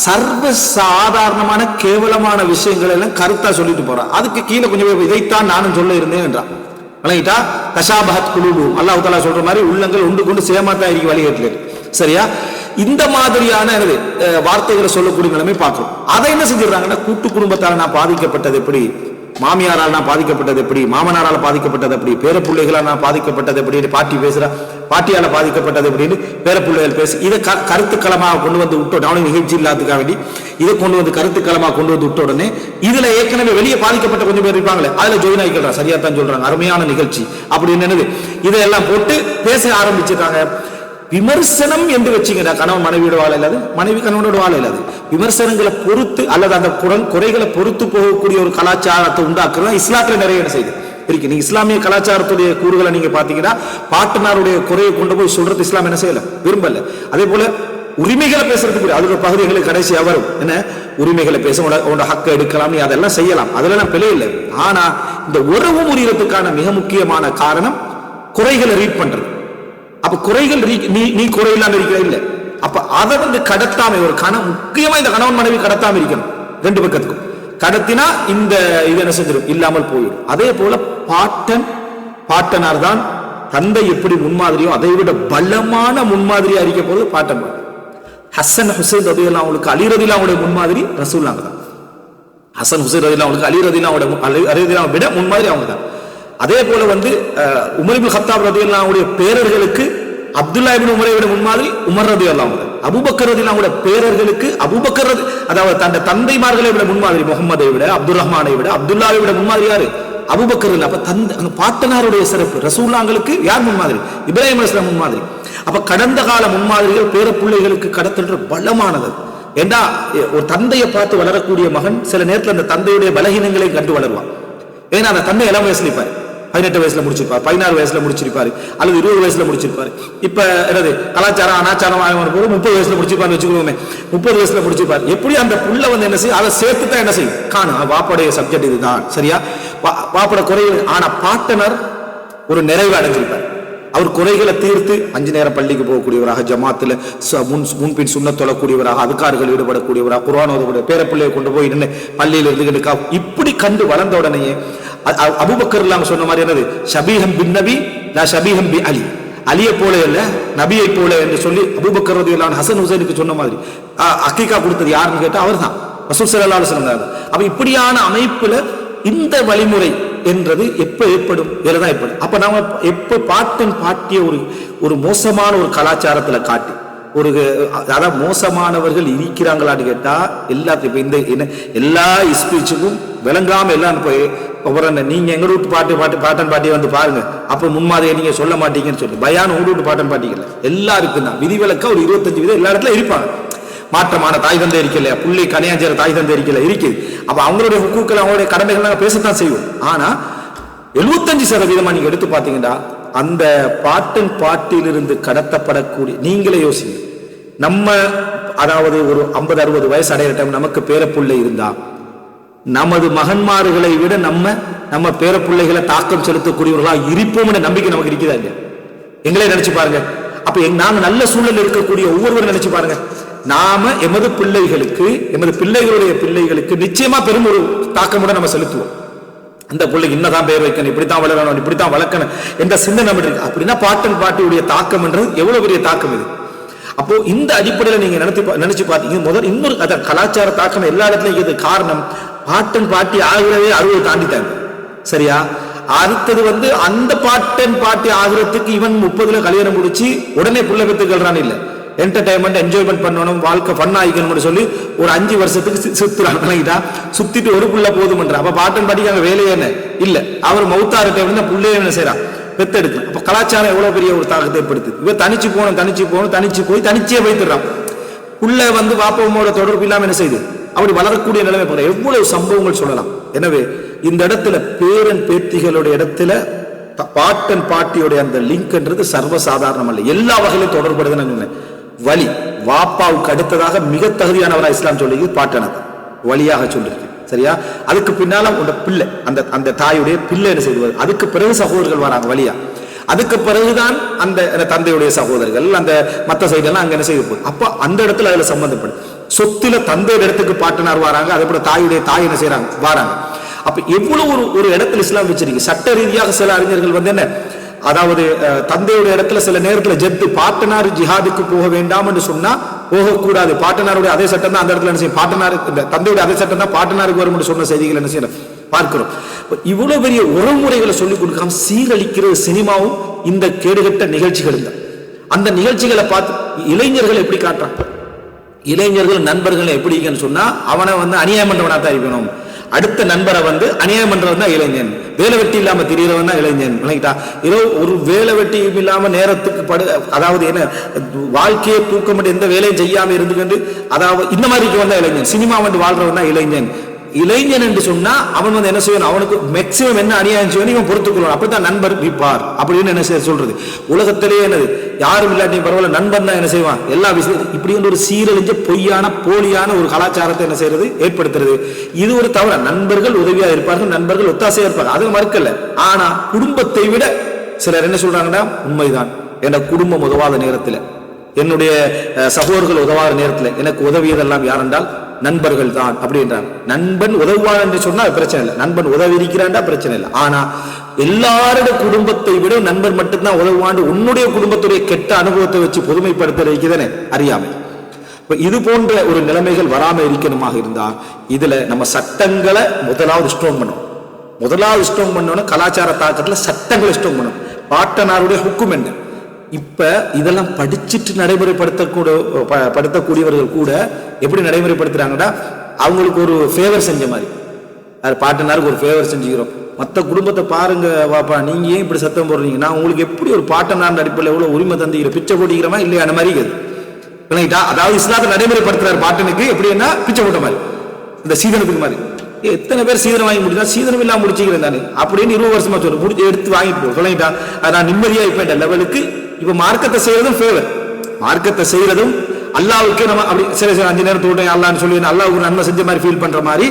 சர்வ சாதாரணமான கேவலமான விஷயங்கள் எல்லாம் கருத்தா சொல்லிட்டு போறான். அதுக்கு கீழே கொஞ்சம் இதைத்தான் நானும் சொல்ல இருந்தேன் என்றான். வழங்கிட்டா கஷாபஹத் குலூபுஹும், அல்லாஹ் தஆலா சொல்ற மாதிரி உள்ளங்கள் ஒன்று கொண்டு சேமாத்தான் இருக்கு வழிகேட்டில். சரியா? இந்த மாதிரியான வார்த்தைகளை சொல்லக்கூடிய நிலைமை பார்க்கிறோம். அதை என்ன செஞ்சிடறாங்கன்னா கூட்டு குடும்பத்தால் நான் பாதிக்கப்பட்டது எப்படி, மாமியாரால் நான் பாதிக்கப்பட்டது எப்படி, மாமனாரால் பாதிக்கப்பட்டது எப்படி, பேர பிள்ளைகளால் நான் பாதிக்கப்பட்டது எப்படி, பாட்டி பேசுற பாட்டியால பாதிக்கப்பட்டது எப்படின்னு பேர பிள்ளைகள் பேசு. இதை கருத்துக்களமாக கொண்டு வந்து விட்டோம். அவனுக்கு நிகழ்ச்சி இல்லாததுக்காக வேண்டி இதை கொண்டு வந்து கருத்துக்களமாக கொண்டு வந்து விட்ட உடனே இதுல ஏற்கனவே வெளியே பாதிக்கப்பட்ட கொஞ்சம் பேர் இருப்பாங்களே, அதுல ஜோயின் ஆகிக்கிறாங்க. சரியா தான் சொல்றாங்க, அருமையான நிகழ்ச்சி அப்படின்னு என்னது இதையெல்லாம் போட்டு பேச ஆரம்பிச்சிருக்காங்க. விமர்சனம் என்று வச்சுக்கிறா, கணவன் மனைவியோட வாழ இல்லாது, மனைவி கணவனோட வாழ இல்லாது, விமர்சனங்களை பொறுத்து அல்லது அந்த குறைகளை பொறுத்து போகக்கூடிய ஒரு கலாச்சாரத்தை உண்டாக்குறதா இஸ்லாத்துல நிறைய என்ன செய்யுது இருக்கு. நீங்க இஸ்லாமிய கலாச்சாரத்துடைய கூறுகளை நீங்க பாத்தீங்கன்னா பாட்டனாருடைய குறையை கொண்டு போய் சொல்றது இஸ்லாம் என்ன செய்யல, விரும்பல. அதே போல உரிமைகளை பேசுறதுக்கு அதோட பகுதிகளுக்கு கடைசியா வரும். என்ன உரிமைகளை பேச உன்னோட ஹக்க எடுக்கலாம், நீ அதெல்லாம் செய்யலாம், அதெல்லாம் பிழை இல்லை. ஆனா இந்த உறவு முறியறதுக்கான மிக முக்கியமான காரணம் குறைகளை ரீட் பண்றது. அப்ப குறைகள் நீ குறையில்லாம இருக்கிற இல்ல. அப்ப அதை கடத்தாம ஒரு முக்கியமா இந்த கணவன் மனைவி கடத்தாம இருக்கணும். ரெண்டு பக்கத்துக்கும் கடத்தினா இந்த இது என்ன செஞ்சிடும், இல்லாமல் போயிடும். அதே போல பாட்டனார் தான் தந்தை எப்படி முன்மாதிரியோ அதை விட பலமான முன்மாதிரியா இருக்க போது பாட்டன். ஹசன் ஹுசைன் ரலியல்லாஹு அவங்களுக்கு அலி ரலியல்லாஹு அவங்களுடைய முன்மாதிரி ரசூலுல்லாஹ் தான். ஹசன் ஹுசைன் ரலியல்லாஹு அவங்களுக்கு அலி ரலியல்லாஹு விட முன்மாதிரி அவங்க தான். அதே போல உமர் இப்னு கத்தாப் ரலியல்லாஹு அவங்களுடைய பேரர்களுக்கு அப்துல்லா இப்னு உமரை விட முன்மாதிரி உமர் ரலியல்லாஹு அன்ஹு. அபூபக்கர் ரலியல்லாஹு அவங்களுடைய பேரர்களுக்கு அபூபக்கர் அதாவது தன் தந்தைமார்களை விட முன்மாதிரி முகமதை விட அப்துல் ரஹ்மானை விட அப்துல்லாவை விட முன்மாதிரி யாரு? அபூபக்கர். அப்ப அந்த பாட்டனாருடைய சிறப்பு. ரசூலுல்லாஹ்களுக்கு யார் முன்மாதிரி? இப்ராஹிம் அலைஹிஸ்ஸலாம் முன்மாதிரி. அப்ப கடந்த கால முன்மாதிரிகள் பேர பிள்ளைகளுக்கு கடத்துன்ற பலமானது. ஏண்டா ஒரு தந்தையை பார்த்து வளரக்கூடிய மகன் சில நேரத்தில் அந்த தந்தையுடைய பலகீனங்களை கண்டு வளருவான். ஏன்னா அந்த தந்தை இளம் வயசுல இருப்பாரு, 18 வயசுல முடிச்சிருப்பாரு, 16 வயசுல முடிச்சிருப்பாரு, அல்லது 20 வயசுல முடிச்சிருப்பாரு. இப்ப என்னது கலாச்சாரம் அனாச்சாரம் போது 30 வயசுல முடிச்சிருப்பாரு வச்சுக்கோமே, 30 வயசுல முடிச்சிருப்பாரு. எப்படி அந்த புள்ள என்ன செய்யும்? அதை சேர்த்து தான் என்ன செய்யும்? காணும் வாப்படைய சப்ஜெக்ட் இதுதான் சரியா, வாப்பட குறைவு. ஆனா பாட்டனர் ஒரு நிறைவு அடைஞ்சிருப்பார். அவர் குறைகளை தீர்த்து 5 நேரம் பள்ளிக்கு போகக்கூடியவராக, ஜமாத்துல முன்பின் சுண்ணத் தொழக்கூடியவராக, அதுக்கார்கள் ஈடுபடக்கூடியவராக, குர்ஆன் ஓதக்கூடிய பேரப்பிள்ளையை கொண்டு போய் நின்று பள்ளியில் இருந்து இப்படி கண்டு வளர்ந்த உடனேயே அபூபக்கர் சொன்ன மாதிரி என்னது, ஷபீஹம் பின் நபி லா ஷபீஹம் பி அலி, அலியை போல இல்ல நபியை போல என்று சொல்லி அபூபக்கர் ரலியல்லாஹு அன்ஹு ஹசன் ஹுசைனுக்கு சொன்ன மாதிரி அக்கீகா கொடுத்தது யாருன்னு கேட்டா அவர் தான், ரசூல் ஸல்லல்லாஹு அலைஹி வஸல்லம். அப்ப இப்படியான அமைப்புல இந்த வழிமுறை என்றது எப்ப ஏற்படும்? இதுதான் ஏற்படும். அப்ப நாம எப்ப பாட்டன் பாட்டிய ஒரு மோசமான ஒரு கலாச்சாரத்துல காட்டி அதாவது மோசமானவர்கள் இருக்கிறாங்களான்னு கேட்டா எல்லாத்தையும் இப்ப இந்த எல்லா ஸ்பீச்சுக்கும் விளங்காம எல்லாம் போய் நீங்க எங்க வீட்டு பாட்டன் பாட்டியை வந்து பாருங்க, அப்ப முன்மாதிரியை நீங்க சொல்ல மாட்டீங்கன்னு சொல்லி பயான் உங்க வீட்டு பாட்டன் பாட்டிகள் எல்லாருக்கும் தான் விதிவிலக்கா ஒரு 25 வீதம் எல்லா இடத்துல இருப்பாங்க. மாற்றமான தாய் தந்தை இருக்கல, புள்ளி கனையாஞ்சர தாய் தந்தை இருக்கல இருக்குது. அப்ப அவங்களுடைய ஹுக்கூக்கள் அவங்களுடைய கடமைகள் நாங்க பேசத்தான் செய்வோம். ஆனா 75% நீங்க எடுத்து பாத்தீங்கன்னா அந்த பாட்டன் பாட்டிலிருந்து கடத்தப்படக்கூடிய, நீங்களே யோசிங்க, நம்ம அதாவது ஒரு 50-60 வயசு அடையிற டைம் நமக்கு பேரப்புள்ளை இருந்தா நமது மகன்மார்களை விட நம்ம பேரப்புள்ளைகளை தாக்கம் செலுத்தக்கூடியவர்களா இருப்போம்னு நம்பிக்கை நமக்கு இருக்குதா இல்லையா? எங்களே நினைச்சு பாருங்க. அப்ப நாங்க நல்ல சூழல் இருக்கக்கூடிய ஒவ்வொருவரும் நினைச்சு பாருங்க, நாம எமது பிள்ளைகளுக்கு எமது பிள்ளைகளுடைய பிள்ளைகளுக்கு நிச்சயமா பெரும் ஒரு தாக்கமுடன் நம்ம செலுத்துவோம். அந்த பிள்ளைக்கு இன்னதான் பேர் வைக்கணும், இப்படித்தான் வளரணும், இப்படித்தான் வளர்க்கணும் என்ற சிந்தனை நம்ம இருக்கு. அப்படின்னா பாட்டன் பாட்டியுடைய தாக்கம் என்றது எவ்வளவு பெரிய தாக்கம் இது. அப்போ இந்த அடிப்படையில் நீங்க நினைச்சு பார்த்தீங்க, முதல் இன்னொரு கலாச்சார தாக்கம் எல்லா இடத்துலயும் இது காரணம் பாட்டன் பாட்டி ஆகிறதே 60 தாண்டிட்டாங்க சரியா. அடுத்தது அந்த பாட்டன் பாட்டி ஆகிறதுக்கு இவன் 30ல கல்யாணம் முடிச்சு உடனே புள்ள பெற்றுக்கிறான் இல்ல, என்டர்டைன்மெண்ட் என்ஜாய்மெண்ட் பண்ணணும், வாழ்க்கை ஃபன் ஆகிக்கணும்னு சொல்லி ஒரு 5 வருஷத்துக்கு சுத்துறாங்க. சுத்திட்டு ஒரு புள்ள போதும்ன்ற. அப்ப பாட்டன் பாட்டிக்கு அங்க வேலையே என்ன இல்ல, அவர் மௌத்தார டைம்ல புள்ளைய என்ன செய்யறான், பெத்தெடுக்கலாம். அப்ப கலாச்சாரம் எவ்வளவு பெரிய ஒரு தாக்கத்தை ஏற்படுத்து. இவ தனிச்சு போய் தனிச்சே வைத்துறான். புள்ள வாப்பமோட தொடர்பு இல்லாம என்ன செய்யுது, அப்படி வளரக்கூடிய நிலைமை போற எவ்வளவு சம்பவங்கள் சொல்லலாம். எனவே இந்த இடத்துல பேரன் பேத்திகளுடைய இடத்துல பாட்டன் பாட்டியோடைய அந்த லிங்க் என்றது சர்வசாதாரணம் அல்ல, எல்லா வகையிலும் தொடர்புடையது. சொன்னேன் வழி வாப்பாவுக்கு அடுத்ததாக மிக தகுதியானவராக இஸ்லாம் சொல்லி பாட்டனர் வழியாக சொல்லிருக்கு சரியா. அதுக்கு பின்னால உங்க பிள்ளை அந்த தாயுடைய பிள்ளை என்ன செய்வது, அதுக்கு பிறகு சகோதரர்கள் வராங்க வழியா, அதுக்கு பிறகுதான் அந்த தந்தையுடைய சகோதரர்கள் அந்த மத்த சைடெல்லாம் அங்க என்ன செய்ய போகுது. அப்ப அந்த இடத்துல அதுல சம்பந்தப்படும் சொத்துல தந்தையோட இடத்துக்கு பாட்டனார் வராங்க, அதே போல தாயுடைய தாய் என்ன செய்யறாங்க வராங்க. அப்ப எவ்வளவு ஒரு இடத்துல இஸ்லாம் வச்சிருக்கு. சட்ட ரீதியாக சில அறிஞர்கள் என்ன, அதாவது தந்தையுடைய இடத்துல சில நேரத்துல ஜெத்து பாட்டனார் ஜிஹாதுக்கு போக வேண்டாம் என்று சொன்னா போகக்கூடாது, பாட்டனாருடைய அதே சட்டம் தான் அந்த இடத்துல என்ன செய்யும், பாட்டனார் தந்தையுடைய அதே சட்டம் தான் பாட்டனாருக்கு வரும் என்று சொன்ன செய்திகள் என்ன செய்யணும் பார்க்கிறோம். இவ்வளவு பெரிய உறவுமுறைகளை சொல்லிக் கொடுக்காம சீரழிக்கிறது சினிமாவும் இந்த கேடுகட்ட நிகழ்ச்சிகள் தான். அந்த நிகழ்ச்சிகளை பார்த்து இளைஞர்கள் எப்படி காட்டுறான், இளைஞர்கள் நண்பர்கள் எப்படின்னு சொன்னா அவனை அநியாயம் பண்றவனா தான் இருக்கணும், அடுத்த நண்பரை அநியாயம் பண்றவன் தான் இளைஞன், வேலை வெட்டி இல்லாம தெரியறவன் தான் இளைஞன். ஒரு வேலை வெட்டி இல்லாம நேரத்துக்கு அதாவது என்ன வாழ்க்கையை தூக்கம் எந்த வேலையும் செய்யாம இருந்துக்கிட்டு அதாவது இந்த மாதிரி வந்தா இளைஞன், சினிமா வாழ்றவன் தான் இளைஞன். இளைஞன் என்று சொன்னா அவன் என்ன செய்யணும், அவனுக்கு மேக்சிமம் என்ன அநியாயம் செய்யணும் இவன் பொறுத்துக்கொள்ளணும், அப்படித்தான் நண்பர் விப்பார் அப்படின்னு என்ன சொல்றது. உலகத்திலேயே என்னது யாரும் இல்லாட்டியும் பரவாயில்ல நண்பன் தான் என்ன செய்வான் எல்லா விஷயம். இப்படி ஒரு சீரழிஞ்ச பொய்யான போலியான ஒரு கலாச்சாரத்தை என்ன செய்யறது ஏற்படுத்துறது. இது ஒரு தவற. நண்பர்கள் உதவியா இருப்பார்கள், நண்பர்கள் ஒத்தாசையா இருப்பார்கள், அது மறுக்கல. ஆனா குடும்பத்தை விட சிலர் என்ன சொல்றாங்கன்னா உண்மைதான், என் குடும்பம் உதவாத நேரத்தில் என்னுடைய சகோதரர்கள் உதவாத நேரத்தில் எனக்கு உதவியதெல்லாம் யார் என்றால் நண்பர்கள் தான் அப்படின்றான். நண்பன் உதவுவான் என்று சொன்னா பிரச்சனை இல்லை, நண்பன் உதவி இருக்கிறான்டா பிரச்சனை இல்லை. ஆனா எல்லாருடைய குடும்பத்தை விட நண்பன் மட்டும்தான் உதவுவான். உன்னுடைய குடும்பத்துடைய கெட்ட அனுபவத்தை வச்சு பொதுமைப்படுத்த வைக்குதானே அறியாமை. இப்போ இது போன்ற ஒரு நிலைமைகள் வராமல் இருக்கணுமாக இருந்தால் இதுல நம்ம சட்டங்களை முதலாவது ஸ்ட்ராங் பண்ணணும். முதலாவது ஸ்ட்ராங் பண்ணணும் கலாச்சார தாக்கத்தில் சட்டங்களை ஸ்ட்ராங் பண்ணணும். பாட்டனாருடைய ஹுக்கும் என்ன? இப்ப இதெல்லாம் படிச்சுட்டு நடைமுறைப்படுத்தக்கூடியவர்கள் கூட எப்படி நடைமுறைப்படுத்துறாங்கன்னா அவங்களுக்கு ஒரு ஃபேவர் செஞ்ச மாதிரி, அது பாட்டனாருக்கு ஒரு ஃபேவர் செஞ்சுக்கிறோம். மற்ற குடும்பத்தை பாருங்க வாப்பா, நீங்க ஏன் இப்படி சத்தம் போடுறீங்க, நான் உங்களுக்கு எப்படி ஒரு பாட்டனார் அடிப்படையில் எவ்வளவு உரிமை தந்துக்கிற, பிச்சை போட்டிக்கிறமா இல்லையா அந்த மாதிரி இருக்குது. அதாவது இஸ்லாத்தை நடைமுறைப்படுத்துறாரு பாட்டனுக்கு எப்படின்னா பிச்சை போட்ட மாதிரி, இந்த சீதனத்துக்கு மாதிரி. எத்தனை பேர் சீதனம் வாங்கி முடிச்சா சீதனம் இல்லாம முடிச்சுக்கிறேன் தானே அப்படின்னு 20 வருஷமா சொல்லு முடிச்சு எடுத்து வாங்கிட்டு போ சொல்லிட்டா. நான் நிம்மதியா இப்ப லெவலுக்கு இப்ப மார்க்கத்தை செய்யறதும் ஃபேவர், மார்க்கத்தை செய்யறதும் அல்லாவுக்கு நம்ம அப்படி சரி 5 நேரம் தோட்டம் அல்லான்னு சொல்லி அல்லாவுக்கு நன்மை செஞ்ச மாதிரி ஃபீல் பண்ற மாதிரி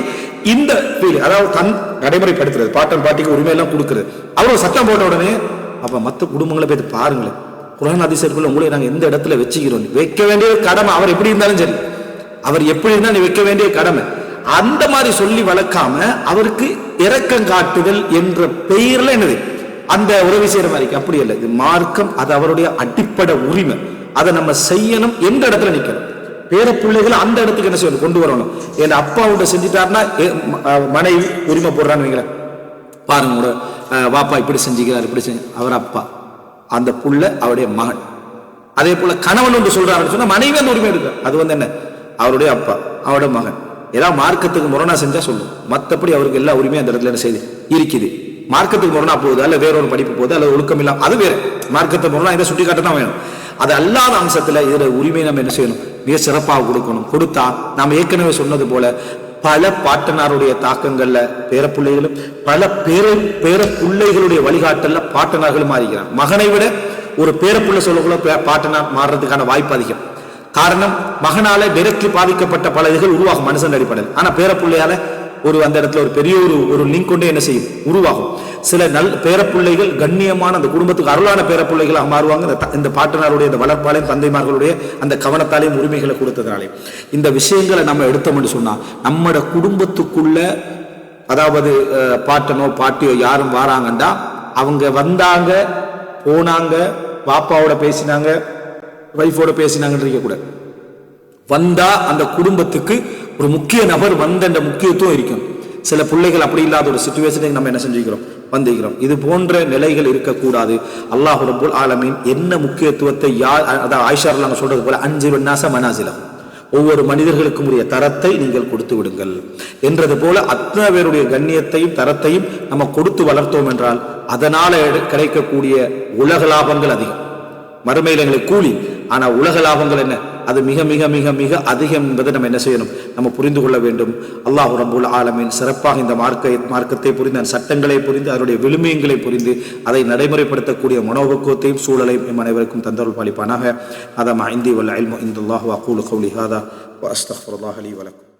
இந்த ஃபீல், அதாவது தன் நடைமுறைப்படுத்துறது, பாட்டன் பாட்டிக்கு உரிமை எல்லாம் கொடுக்குறது. அவ்வளவு சட்டம் போட்ட உடனே அப்ப மற்ற குடும்பங்களை போய் பாருங்களேன், குர்ஆன் ஹதீஸ்க்குள்ள உங்களை நாங்க எந்த இடத்துல வச்சுக்கிறோம், வைக்க வேண்டிய கடமை. அவர் எப்படி இருந்தாலும் சரி, அவர் எப்படி இருந்தா நீ வைக்க வேண்டிய கடமை. அந்த மாதிரி சொல்லி வளர்க்காம அவருக்கு இரக்கம் காட்டுதல் என்ற பெயர்ல என்னது அந்த உறவு செய்யற மாதிரி அப்படி இல்லை. இது மார்க்கம், அது அவருடைய அடிப்படை உரிமை, அதை நம்ம செய்யணும். எந்த இடத்துல நிக்கணும், பேர பிள்ளைகளை அந்த இடத்துக்கு என்ன செய்யணும், கொண்டு வரணும். என் அப்பாவோட செஞ்சுட்டாருன்னா மனைவி உரிமை போடுறான்னு வைங்களேன், பாருங்க கூட வாப்பா இப்படி செஞ்சுக்கிறார், இப்படி செஞ்சு அவர் அப்பா, அந்த புள்ள அவருடைய மகன். அதே போல கணவன் ஒன்று சொல்றாருன்னு சொன்னா மனைவி அந்த உரிமை இருக்கு, அது என்ன அவருடைய அப்பா அவருடைய மகன். ஏதாவது மார்க்கத்துக்கு முரணா செஞ்சா சொல்லும், மற்றபடி அவருக்கு எல்லா உரிமையும் அந்த இடத்துல என்ன செய்யுது இருக்குது. மார்க்கத்துக்கு முரணா போகுது, அல்ல வேற ஒரு படிப்பு போகுது, அல்ல ஒழுக்கம் இல்லாம, அது வேற. மார்க்கத்துக்கு முரணா இதை சுட்டி காட்ட தான் வேணும். அது அல்லாத அம்சத்துல இதுல உரிமை நம்ம என்ன செய்யணும், மிக சிறப்பாக கொடுக்கணும். கொடுத்தா நாம் ஏற்கனவே சொன்னது போல பல பாட்டனாருடைய தாக்கங்கள்ல பேரப்பிள்ளைகளும், பல பேரப்பிள்ளைகளுடைய வழிகாட்டல்ல பாட்டனார்களும் மாறிக்கிறான். மகனை விட ஒரு பேரப்பிள்ளை சொல்லக்குள்ள பாட்டனார் மாறுறதுக்கான வாய்ப்பு அதிகம். காரணம், மகனால டைரக்ட்லி பாதிக்கப்பட்ட பல இதுகள் உருவாகும் மனுஷன் அடிப்படையில். ஆனா பேரப்பிள்ளையால ஒரு அந்த இடத்துல ஒரு பெரிய ஒரு லிங்க் கொண்டே என்ன செய்யும், உருவாகும். சில பேரப்பிள்ளைகள் கண்ணியமான அந்த குடும்பத்துக்கு அருளான பேரப்பிள்ளைகளாக மாறுவாங்க. இந்த பாட்டனாருடைய இந்த வளர்ப்பாலையும் தந்தைமார்களுடைய அந்த கவனத்தாலையும் உரிமைகளை கொடுத்ததுனாலையும். இந்த விஷயங்களை நம்ம எடுத்தோம்னு சொன்னா நம்மட குடும்பத்துக்குள்ள, அதாவது பாட்டனோ பாட்டியோ யாரும் வாராங்கண்டா அவங்க வந்தாங்க போனாங்க, பாப்பாவோட பேசினாங்க வைஃபோட பேசினாங்கன்னு கூட வந்தா அந்த குடும்பத்துக்கு ஒரு முக்கிய நபர் வந்த முக்கியத்துவம் இருக்கும். சில பிள்ளைகள் அப்படி இல்லாத ஒரு சிச்சுவேஷனுக்கு நம்ம என்ன செஞ்சுக்கிறோம், வந்திருக்கிறோம். இது போன்ற நிலைகள் இருக்கக்கூடாது. அல்லாஹ் ரப்பல் ஆலமீன் என்ன முக்கியத்துவத்தை அதாவது ஆயிஷா ரலியல்லாஹு அன்ஹா சொல்றது போல அன்சிரு நாஸ மனாசிலஹும், ஒவ்வொரு மனிதர்களுக்கும் உரிய தரத்தை நீங்கள் கொடுத்து விடுங்கள் என்றது போல அத்தனை பேருடைய கண்ணியத்தையும் தரத்தையும் நம்ம கொடுத்து வளர்த்தோம் என்றால் அதனால கிடைக்கக்கூடிய உலக லாபங்கள் அதிகம். மறுமையில் எங்களுக்கு கூலி, ஆனா உலக லாபங்கள் என்ன, அது மிக மிக மிக மிக அதிகம் என்பதை நம்ம என்ன செய்யணும், நம்ம புரிந்து கொள்ள வேண்டும். அல்லாஹ் ரப்பல் ஆலமீன் சிறப்பாக இந்த மார்க்கத்தை புரிந்து, அந்த சட்டங்களை புரிந்து, அதனுடைய விழுமியங்களை புரிந்து அதை நடைமுறைப்படுத்தக்கூடிய மனோபக்குவத்தையும் சூழலையும் எம் அனைவருக்கும் தந்தருள் பாலிப்பானாக. அதமா இந்தி வல்ல இல்மு இன்தல்லாஹ் வ அகூலு கௌலி ஹாதா வ அஸ்தக்ஃபிருல்லாஹ் லீ வ லக்கும்.